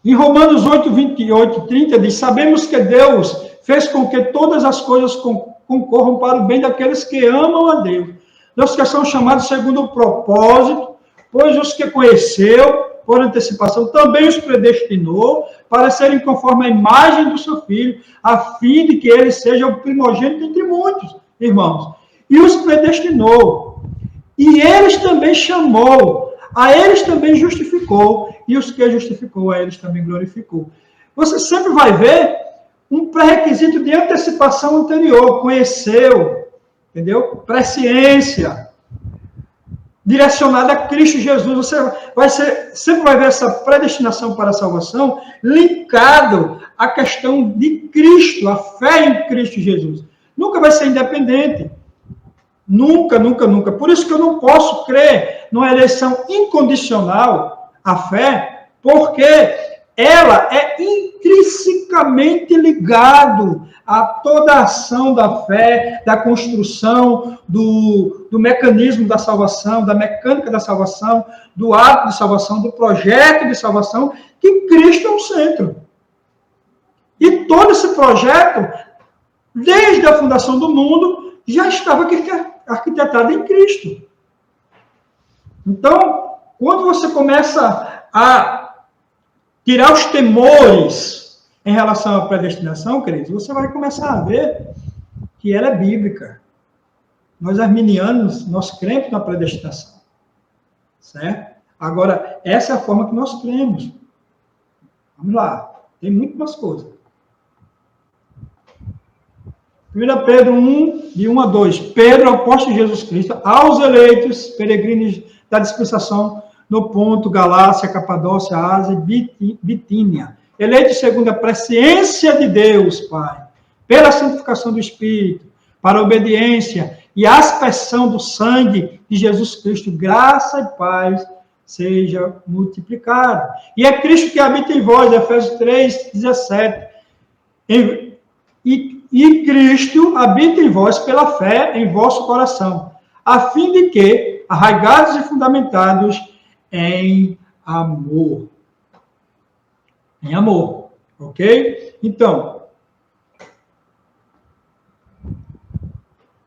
[SPEAKER 1] Em Romanos 8, 28 e 30, diz: Sabemos que Deus fez com que todas as coisas concorram para o bem daqueles que amam a Deus. Dos que são chamados segundo o propósito, pois os que conheceu por antecipação também os predestinou para serem conforme a imagem do seu Filho, a fim de que ele seja o primogênito entre muitos, irmãos. E os predestinou. E eles também chamou. A eles também justificou. E os que justificou, a eles também glorificou. Você sempre vai ver um pré-requisito de antecipação anterior. Conheceu, entendeu? Presciência. Direcionada a Cristo Jesus. Você sempre vai ver essa predestinação para a salvação linkado à questão de Cristo, a fé em Cristo Jesus. Nunca vai ser independente. Nunca, nunca, nunca. Por isso que eu não posso crer numa eleição incondicional à fé, porque ela é intrinsecamente ligado a toda a ação da fé, da construção, do mecanismo da salvação, da mecânica da salvação, do ato de salvação, do projeto de salvação, que Cristo é o centro. E todo esse projeto, desde a fundação do mundo, já estava arquitetado em Cristo. Então, quando você começa a tirar os temores em relação à predestinação, queridos, você vai começar a ver que ela é bíblica. Nós arminianos, nós cremos na predestinação. Certo? Agora, essa é a forma que nós cremos. Vamos lá. Tem muito mais coisas. 1 Pedro 1, de 1 a 2. Pedro, apóstolo de Jesus Cristo, aos eleitos, peregrinos da dispensação no Ponto, Galácia, Capadócia, Ásia e Bitínia. Eleitos segundo a presciência de Deus, Pai, pela santificação do Espírito, para a obediência e aspersão do sangue de Jesus Cristo, graça e paz seja multiplicado. E é Cristo que habita em vós, Efésios 3, 17. E Cristo habita em vós pela fé em vosso coração, a fim de que, arraigados e fundamentados em amor. Em amor, ok? Então,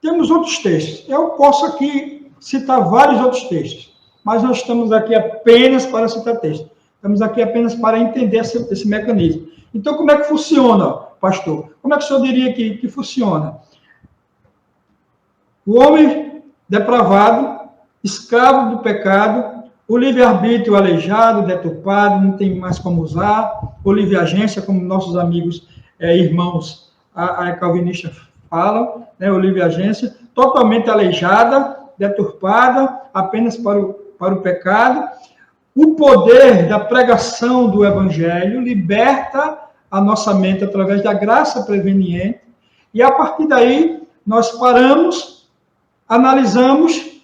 [SPEAKER 1] temos outros textos. Eu posso aqui citar vários outros textos, mas nós estamos aqui apenas para citar textos. Estamos aqui apenas para entender esse mecanismo. Então, como é que funciona, pastor? Como é que o senhor diria que funciona? O homem depravado, escravo do pecado, o livre-arbítrio aleijado, deturpado, não tem mais como usar, o livre-agência, como nossos amigos, irmãos calvinistas falam, né, o livre-agência, totalmente aleijada, deturpada, apenas para o pecado. O poder da pregação do Evangelho liberta a nossa mente através da graça preveniente, e a partir daí nós paramos, analisamos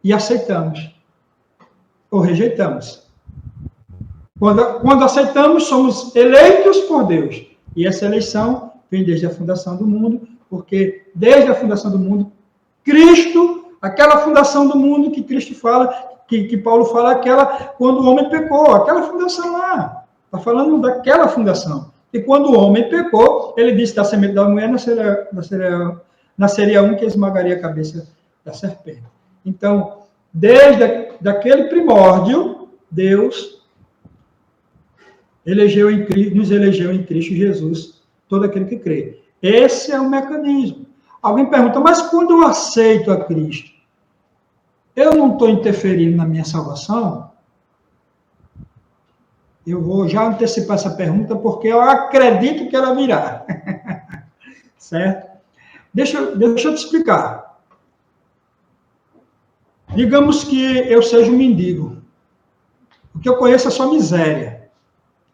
[SPEAKER 1] e aceitamos, ou rejeitamos. Quando aceitamos, somos eleitos por Deus, e essa eleição vem desde a fundação do mundo, porque desde a fundação do mundo, Cristo, aquela fundação do mundo que Cristo fala, que Paulo fala, aquela quando o homem pecou, aquela fundação lá, está falando daquela fundação. E quando o homem pecou, ele disse da semente da mulher nasceria um que esmagaria a cabeça da serpente. Então, desde daquele primórdio, Deus nos elegeu em Cristo Jesus, todo aquele que crê. Esse é o mecanismo. Alguém pergunta, mas quando eu aceito a Cristo, eu não estou interferindo na minha salvação? Eu vou já antecipar essa pergunta, porque eu acredito que ela virá. Certo? Deixa eu te explicar. Digamos que eu seja um mendigo. O que eu conheço é só miséria.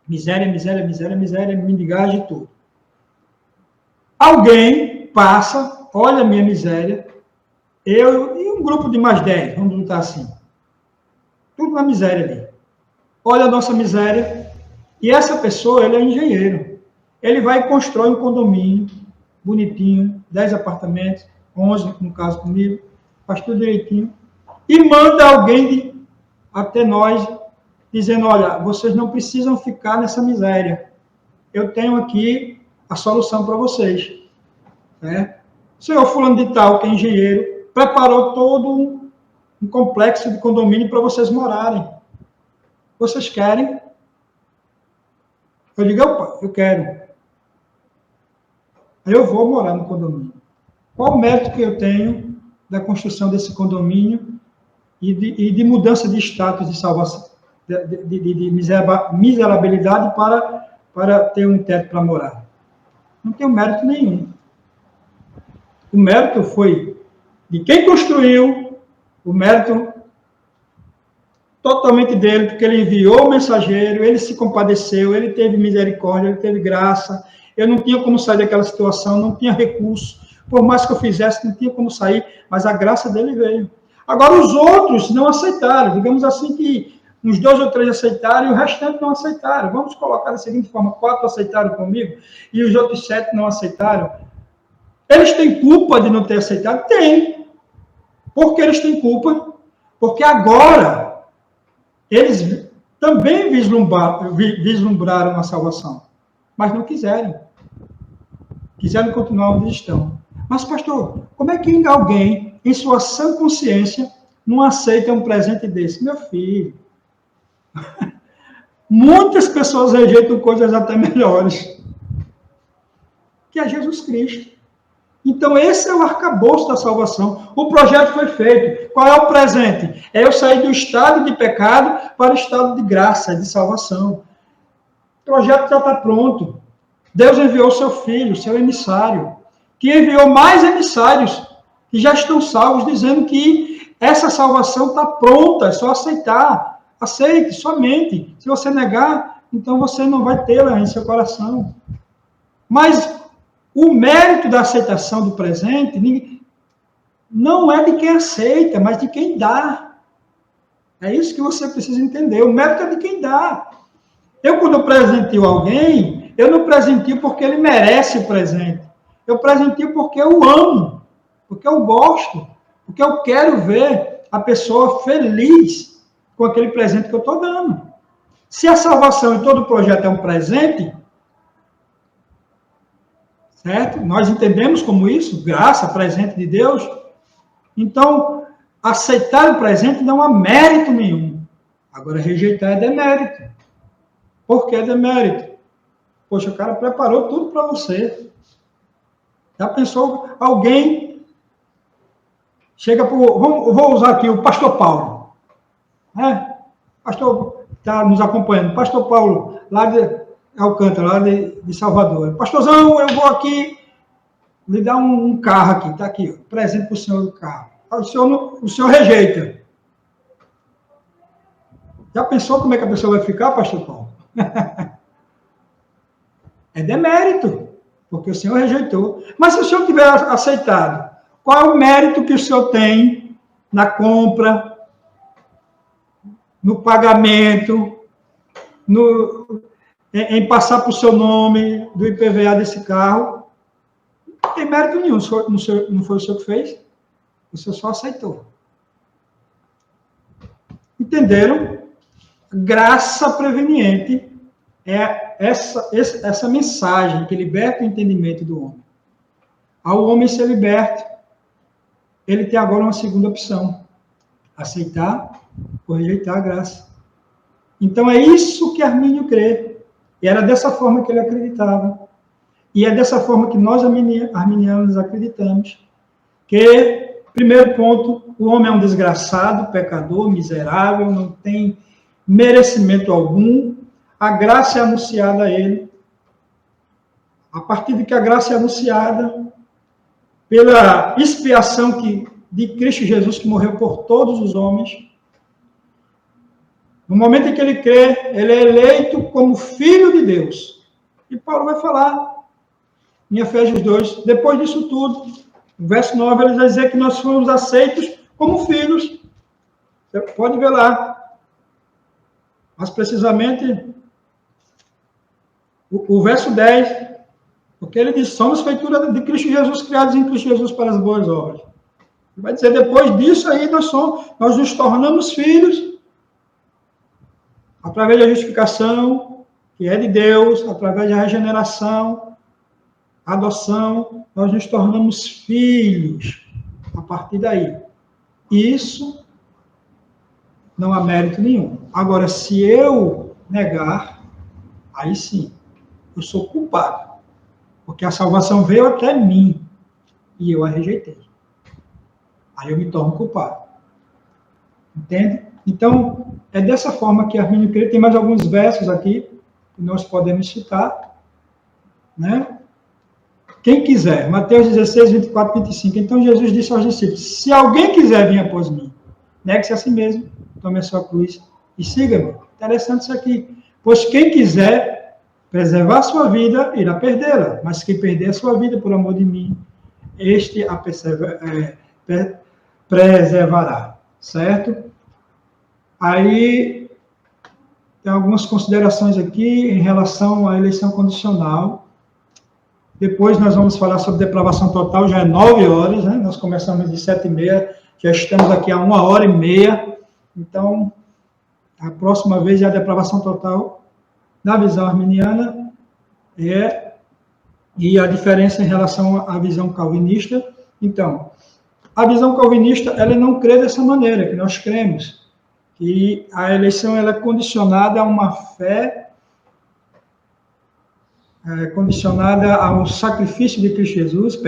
[SPEAKER 1] Miséria, mendigagem e tudo. Alguém passa, olha a minha miséria, eu e um grupo de mais 10, vamos botar assim. Tudo na miséria ali. Olha a nossa miséria, e essa pessoa, ele é engenheiro. Ele vai e constrói um condomínio bonitinho, 10 apartamentos, 11, no caso comigo, faz tudo direitinho, e manda alguém até nós, dizendo, olha, vocês não precisam ficar nessa miséria. Eu tenho aqui a solução para vocês. Né? O senhor fulano de tal, que é engenheiro, preparou todo um complexo de condomínio para vocês morarem. Vocês querem? Eu digo, opa, eu quero. Aí eu vou morar no condomínio. Qual o mérito que eu tenho da construção desse condomínio e de mudança de status de salvação, de miserabilidade para ter um teto para morar? Não tenho mérito nenhum. O mérito foi de quem construiu, o mérito totalmente dele, porque ele enviou o mensageiro, ele se compadeceu, ele teve misericórdia, ele teve graça. Eu não tinha como sair daquela situação, não tinha recurso. Por mais que eu fizesse, não tinha como sair, mas a graça dele veio. Agora, os outros não aceitaram. Digamos assim que uns 2 ou 3 aceitaram e o restante não aceitaram. Vamos colocar da seguinte forma, 4 aceitaram comigo e os outros 7 não aceitaram. Eles têm culpa de não ter aceitado? Tem. Por que eles têm culpa? Porque agora eles também vislumbraram a salvação, mas não quiseram. Quiseram continuar onde estão. Mas, pastor, como é que alguém, em sua sã consciência, não aceita um presente desse? Meu filho, muitas pessoas rejeitam coisas até melhores, que é Jesus Cristo. Então, esse é o arcabouço da salvação. O projeto foi feito. Qual é o presente? É eu sair do estado de pecado para o estado de graça, de salvação. O projeto já está pronto. Deus enviou o seu filho, seu emissário. que enviou mais emissários que já estão salvos, dizendo que essa salvação está pronta, é só aceitar. Aceite somente. Se você negar, então você não vai tê-la em seu coração. Mas o mérito da aceitação do presente não é de quem aceita, mas de quem dá. É isso que você precisa entender. O mérito é de quem dá. Eu, quando presentio alguém, eu não presentio porque ele merece o presente. Eu presentio porque eu amo, porque eu gosto, porque eu quero ver a pessoa feliz com aquele presente que eu estou dando. Se a salvação em todo o projeto é um presente, certo? Nós entendemos como isso, graça, presente de Deus. Então, aceitar o presente não há mérito nenhum. Agora, rejeitar é demérito. Por que demérito? Poxa, o cara preparou tudo para você. Já pensou? Alguém chega para vou usar aqui o pastor Paulo. Né? Pastor está nos acompanhando. Pastor Paulo, lá de Alcântara, lá de Salvador. Pastorzão, eu vou aqui lhe dar um carro aqui. Está aqui, ó, presente para o senhor do carro. O senhor rejeita. Já pensou como é que a pessoa vai ficar, pastor Paulo? É demérito, porque o senhor rejeitou. Mas se o senhor tiver aceitado, qual é o mérito que o senhor tem na compra, no pagamento, em passar para o seu nome do IPVA desse carro? Não tem mérito nenhum, não foi o senhor que fez, o senhor só aceitou. Entenderam? Graça preveniente é essa mensagem que liberta o entendimento do homem. Ao homem ser liberto, ele tem agora uma segunda opção: aceitar ou rejeitar a graça. Então é isso que Armínio crê. E era dessa forma que ele acreditava. E é dessa forma que nós arminianos acreditamos. Que, primeiro ponto, o homem é um desgraçado, pecador, miserável, não tem merecimento algum. A graça é anunciada a ele. A partir de que a graça é anunciada, pela expiação de Cristo Jesus, que morreu por todos os homens, no momento em que ele crê, ele é eleito como filho de Deus. E Paulo vai falar em Efésios 2, depois disso tudo, no verso 9, ele vai dizer que nós fomos aceitos como filhos. Você pode ver lá. Mas, precisamente, o verso 10, porque ele diz, somos feitura de Cristo Jesus, criados em Cristo Jesus para as boas obras. Ele vai dizer, depois disso aí, nós nos tornamos filhos, através da justificação, que é de Deus, através da regeneração, adoção, nós nos tornamos filhos, a partir daí. Isso não há mérito nenhum. Agora, se eu negar, aí sim, eu sou culpado. Porque a salvação veio até mim e eu a rejeitei. Aí eu me torno culpado. Entende? Então, é dessa forma que Armínio crê. Tem mais alguns versos aqui que nós podemos citar. Né? Quem quiser, Mateus 16, 24, 25. Então, Jesus disse aos discípulos, se alguém quiser vir após mim, negue-se a si mesmo, tome a sua cruz e siga-me. Interessante isso aqui. Pois quem quiser preservar a sua vida, irá perdê-la. Mas quem perder a sua vida por amor de mim, este a preservará. Certo? Aí, tem algumas considerações aqui em relação à eleição condicional. Depois nós vamos falar sobre depravação total, já é 9 horas, né? Nós começamos de 7h30, já estamos aqui a 1h30. Então, a próxima vez é a depravação total na visão arminiana e a diferença em relação à visão calvinista. Então, a visão calvinista, ela não crê dessa maneira que nós cremos, que a eleição ela é condicionada a uma fé, condicionada ao sacrifício de Cristo Jesus,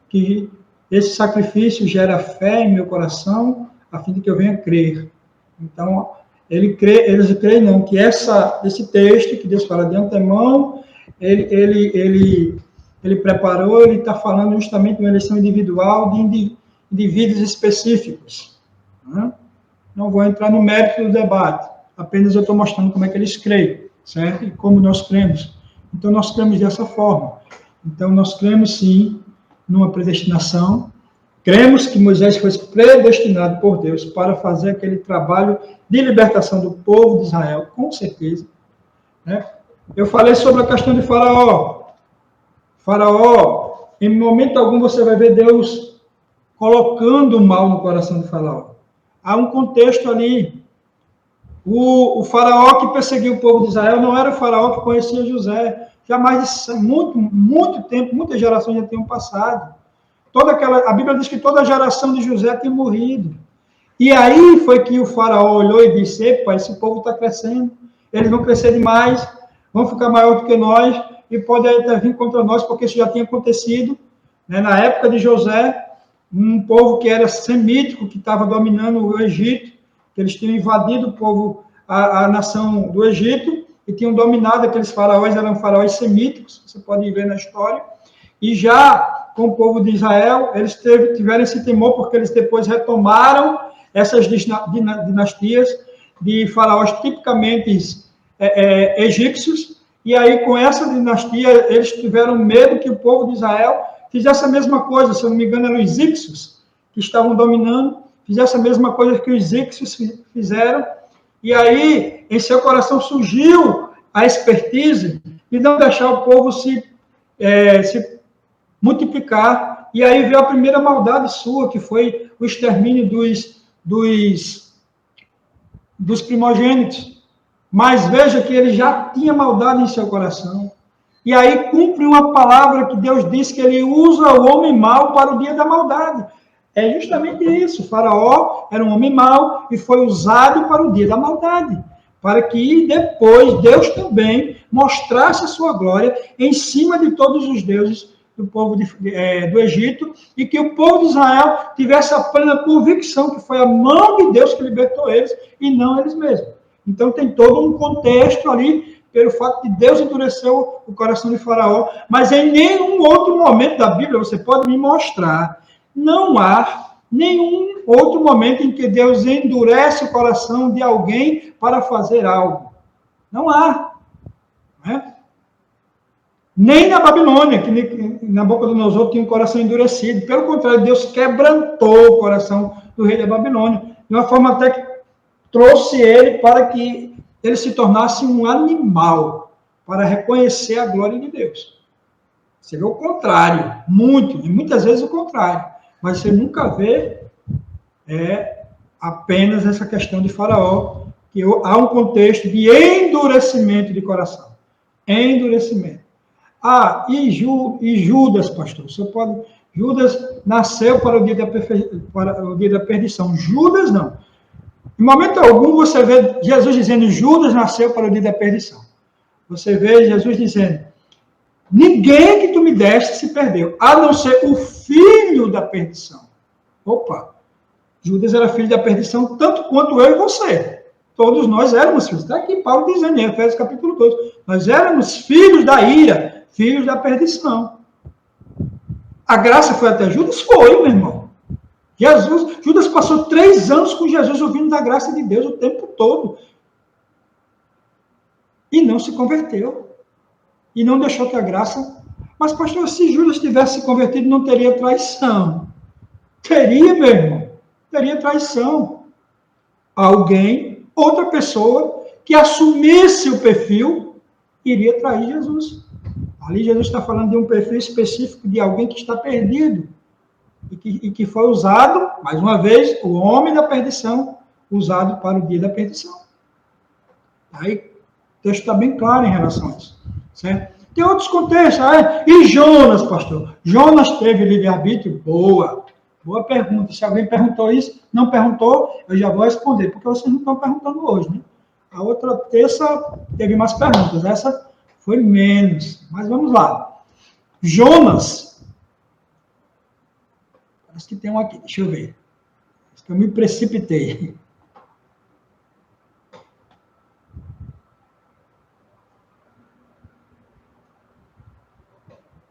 [SPEAKER 1] que esse sacrifício gera fé em meu coração, a fim de que eu venha crer. Então, eles creem que esse texto, que Deus fala de antemão, ele ele preparou, ele está falando justamente de uma eleição individual de indivíduos específicos. Né? Não vou entrar no mérito do debate, apenas eu estou mostrando como é que eles creem, certo? E como nós cremos. Então, nós cremos dessa forma. Então, nós cremos, sim, numa predestinação. Cremos que Moisés foi predestinado por Deus para fazer aquele trabalho de libertação do povo de Israel, com certeza. Né? Eu falei sobre a questão de Faraó. Faraó, em momento algum você vai ver Deus colocando o mal no coração de Faraó. Há um contexto ali. O faraó que perseguiu o povo de Israel não era o faraó que conhecia José. Já mais de muito tempo, muitas gerações já tinham passado. A Bíblia diz que toda a geração de José tinha morrido. E aí foi que o faraó olhou e disse: epa, esse povo está crescendo, eles vão crescer demais, vão ficar maior do que nós, e pode até vir contra nós, porque isso já tinha acontecido. Né? Na época de José, um povo que era semítico, que estava dominando o Egito, que eles tinham invadido o povo, a nação do Egito, e tinham dominado aqueles faraós, eram faraós semíticos, você pode ver na história, e já com o povo de Israel, eles tiveram esse temor, porque eles depois retomaram essas dinastias de faraós tipicamente egípcios, e aí com essa dinastia, eles tiveram medo que o povo de Israel fizesse a mesma coisa, se eu não me engano, eram os Ixos, que estavam dominando, fizesse a mesma coisa que os Ixos fizeram, e aí, em seu coração surgiu a expertise de não deixar o povo se multiplicar, e aí veio a primeira maldade sua, que foi o extermínio dos primogênitos. Mas veja que ele já tinha maldade em seu coração. E aí cumpre uma palavra que Deus disse que ele usa o homem mau para o dia da maldade. É justamente isso. O faraó era um homem mau e foi usado para o dia da maldade. Para que depois Deus também mostrasse a sua glória em cima de todos os deuses do povo do Egito, e que o povo de Israel tivesse a plena convicção que foi a mão de Deus que libertou eles, e não eles mesmos. Então tem todo um contexto ali, pelo fato de Deus endureceu o coração de Faraó, mas em nenhum outro momento da Bíblia você pode me mostrar, não há nenhum outro momento em que Deus endurece o coração de alguém para fazer algo. Não há. Né? Nem na Babilônia, que na boca do Nabucodonosor tinha um coração endurecido. Pelo contrário, Deus quebrantou o coração do rei da Babilônia, de uma forma até que trouxe ele para que ele se tornasse um animal, para reconhecer a glória de Deus. Você vê o contrário, e muitas vezes o contrário, mas você nunca vê apenas essa questão de Faraó, que há um contexto de endurecimento de coração. Endurecimento. E Judas, pastor, você pode... Judas nasceu para o dia da perdição. Judas não. Em momento algum você vê Jesus dizendo: Judas nasceu para o dia da perdição. Você vê Jesus dizendo: ninguém que tu me deste se perdeu, a não ser o filho da perdição. Opa! Judas era filho da perdição tanto quanto eu e você. Todos nós éramos filhos. Está aqui Paulo dizendo em Efésios capítulo 2. Nós éramos filhos da ira, filhos da perdição. A graça foi até Judas? Foi, meu irmão. Judas passou 3 anos com Jesus ouvindo da graça de Deus o tempo todo. E não se converteu. E não deixou que a graça... Mas, pastor, se Judas tivesse se convertido, não teria traição. Teria, meu irmão. Teria traição. Alguém, outra pessoa, que assumisse o perfil, iria trair Jesus. Ali Jesus está falando de um perfil específico de alguém que está perdido. E que foi usado, mais uma vez, o homem da perdição, usado para o dia da perdição. Aí, o texto está bem claro em relação a isso. Certo? Tem outros contextos. E Jonas, pastor? Jonas teve livre-arbítrio? Boa pergunta. Se alguém perguntou isso, não perguntou, eu já vou responder, porque vocês não estão perguntando hoje, né? A outra terça teve mais perguntas. Essa foi menos. Mas vamos lá. Jonas... Parece que tem um aqui, deixa eu ver. Eu me precipitei.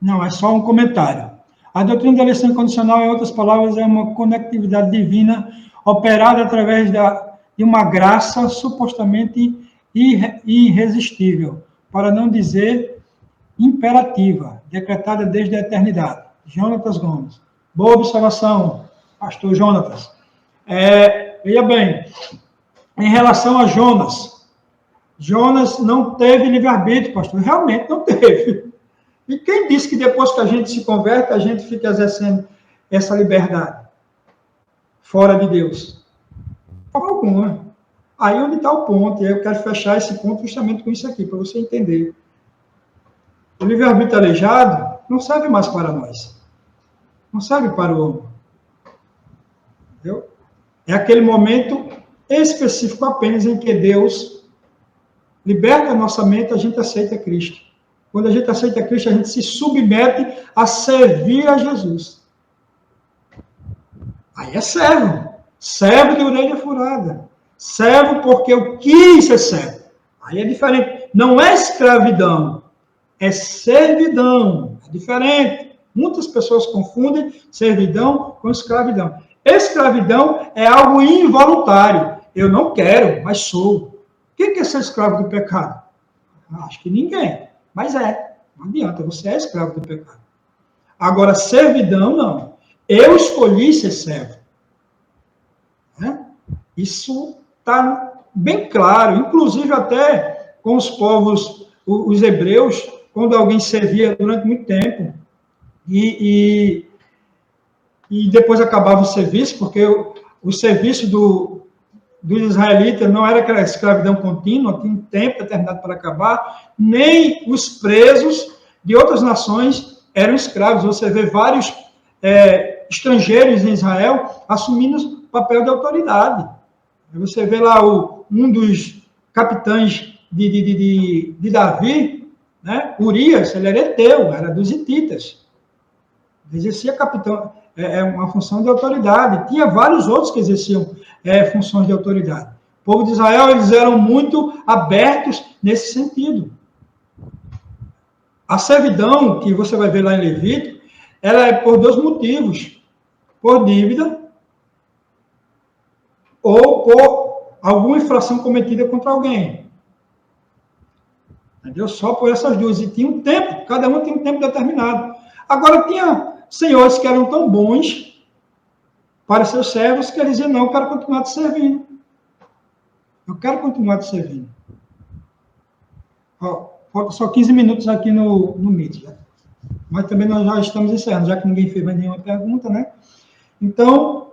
[SPEAKER 1] Não, é só um comentário. A doutrina da eleição incondicional, em outras palavras, é uma conectividade divina operada através de uma graça supostamente irresistível, para não dizer imperativa, decretada desde a eternidade. Jonatas Gomes. Boa observação, pastor Jonatas. Veja bem, em relação a Jonas não teve livre-arbítrio, pastor. Realmente não teve. E quem disse que depois que a gente se converte, a gente fica exercendo essa liberdade fora de Deus? Forma alguma. Aí onde está o ponto, e eu quero fechar esse ponto justamente com isso aqui, para você entender. O livre-arbítrio aleijado não serve mais para nós. Não serve para o homem. Entendeu? É aquele momento específico apenas em que Deus liberta a nossa mente, a gente aceita Cristo. Quando a gente aceita Cristo, a gente se submete a servir a Jesus. Aí é servo. Servo de orelha furada. Servo porque eu quis ser servo. Aí é diferente. Não é escravidão. É servidão. É diferente. Muitas pessoas confundem servidão com escravidão. Escravidão é algo involuntário. Eu não quero, mas sou. Quem quer ser escravo do pecado? Acho que ninguém. Mas não adianta, você é escravo do pecado. Agora, servidão, não. Eu escolhi ser servo. Isso está bem claro, inclusive até com os povos, os hebreus, quando alguém servia durante muito tempo, e depois acabava o serviço, porque o serviço dos israelitas não era aquela escravidão contínua, tinha um tempo determinado para acabar, nem os presos de outras nações eram escravos. Você vê vários estrangeiros em Israel assumindo o papel de autoridade. Você vê lá um dos capitães de Davi, né? Urias, ele era heteu, era dos hititas. Exercia capitão, uma função de autoridade. Tinha vários outros que exerciam funções de autoridade. O povo de Israel, eles eram muito abertos nesse sentido. A servidão, que você vai ver lá em Levítico, ela é por dois motivos. Por dívida ou por alguma infração cometida contra alguém. Entendeu? Só por essas duas. E tinha um tempo, cada um tinha um tempo determinado. Agora, tinha senhores que eram tão bons para seus servos que eles diziam, não, eu quero continuar te servindo. Eu quero continuar te servindo. Falta só 15 minutos aqui no Meet. Mas também nós já estamos encerrando, já que ninguém fez mais nenhuma pergunta, né? Então,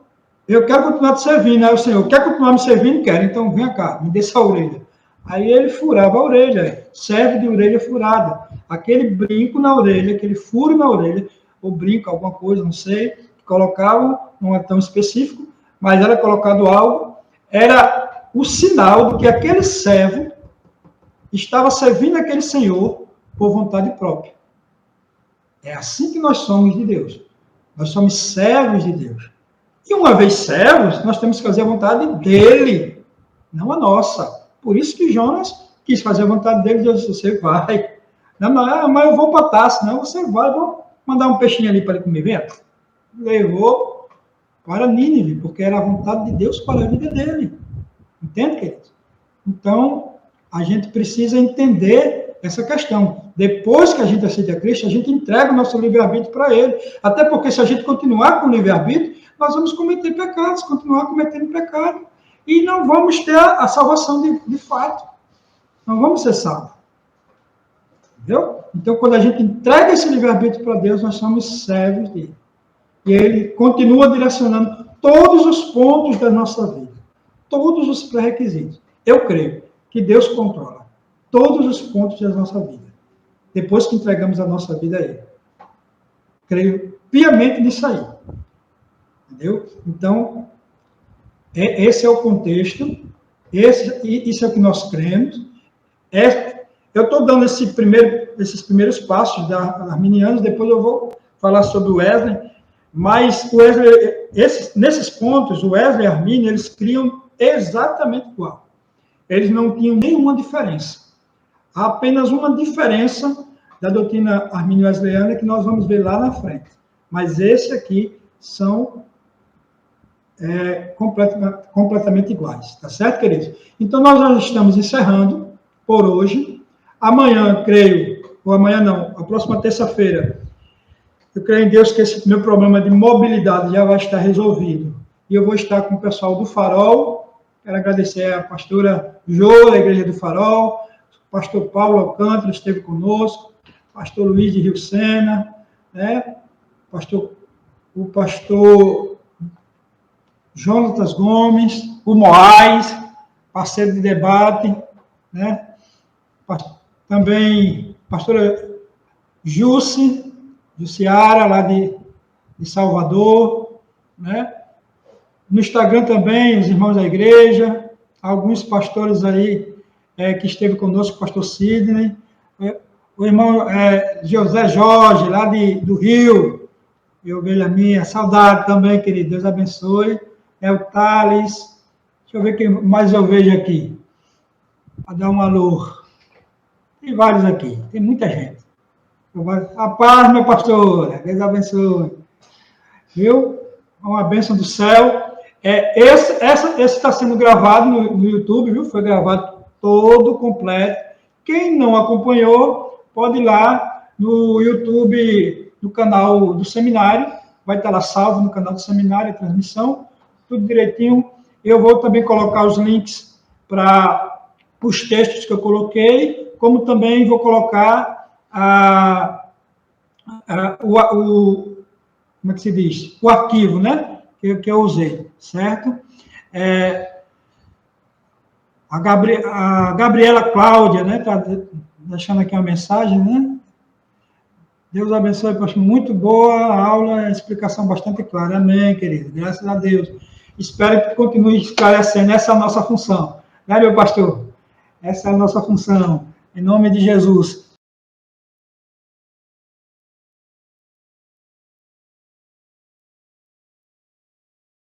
[SPEAKER 1] eu quero continuar te servindo. Aí o Senhor, quer continuar me servindo? Quero. Então, vem cá, me dê essa orelha. Aí ele furava a orelha, serve de orelha furada. Aquele brinco na orelha, aquele furo na orelha, ou brinco, alguma coisa, não sei, colocavam, não é tão específico, mas era colocado algo, era o sinal de que aquele servo estava servindo aquele Senhor por vontade própria. É assim que nós somos de Deus. Nós somos servos de Deus. E uma vez servos, nós temos que fazer a vontade dele, não a nossa. Por isso que Jonas quis fazer a vontade dele, Deus disse, você vai. Não, mas eu vou para Tarso. Não, você vai, vou mandar um peixinho ali para ele comer. Vem. Levou para Nínive, porque era a vontade de Deus para a vida dele. Entende, querido? Então, a gente precisa entender essa questão. Depois que a gente aceita Cristo, a gente entrega o nosso livre-arbítrio para ele. Até porque se a gente continuar com o livre-arbítrio, nós vamos cometer pecados, continuar cometendo pecado. E não vamos ter a salvação de fato. Não vamos ser salvos. Entendeu? Então, quando a gente entrega esse livre-arbítrio para Deus, nós somos servos dele. E ele continua direcionando todos os pontos da nossa vida. Todos os pré-requisitos. Eu creio que Deus controla todos os pontos da nossa vida. Depois que entregamos a nossa vida a ele. Creio piamente nisso aí. Entendeu? Então, esse é o contexto. Isso é o que nós cremos. Eu estou dando esses primeiros passos da Arminianos, depois eu vou falar sobre o Wesley, mas o Wesley, nesses pontos, o Wesley e a Armínio, eles criam exatamente igual. Eles não tinham nenhuma diferença. Há apenas uma diferença da doutrina armínio-wesleyana que nós vamos ver lá na frente. Mas esse aqui são completamente iguais, tá certo, queridos? Então, nós já estamos encerrando por hoje. Amanhã, creio, ou amanhã não, a próxima terça-feira, eu creio em Deus que esse meu problema de mobilidade já vai estar resolvido. E eu vou estar com o pessoal do Farol. Quero agradecer a pastora Jo, da Igreja do Farol, o pastor Paulo Alcântara esteve conosco, o pastor Luiz de Rio Sena, né? O pastor Jonatas Gomes, o Moraes, parceiro de debate, né? Também pastora Jussiara, lá de Salvador, né? No Instagram também, os irmãos da igreja, alguns pastores aí que esteve conosco, o pastor Sidney, o irmão José Jorge, lá do Rio, e ovelha minha, saudade também, querido, Deus abençoe. O Thales, deixa eu ver quem mais eu vejo aqui, para dar um alô. Tem vários aqui, tem muita gente. A paz, meu pastor, Deus abençoe. Viu? Uma bênção do céu. Esse está sendo gravado no YouTube, viu? Foi gravado todo completo. Quem não acompanhou, pode ir lá no YouTube, no canal do seminário. Vai estar lá salvo no canal do seminário, a transmissão, tudo direitinho. Eu vou também colocar os links para os textos que eu coloquei, como também vou colocar como é que se diz? O arquivo, né? Que eu usei, certo? A Gabriela Cláudia, né? Está deixando aqui uma mensagem, né? Deus abençoe, pastor. Muito boa a aula, explicação bastante clara. Amém, querido. Graças a Deus. Espero que continue esclarecendo. Essa é a nossa função. Né, meu pastor? Essa é a nossa função. Em nome de Jesus.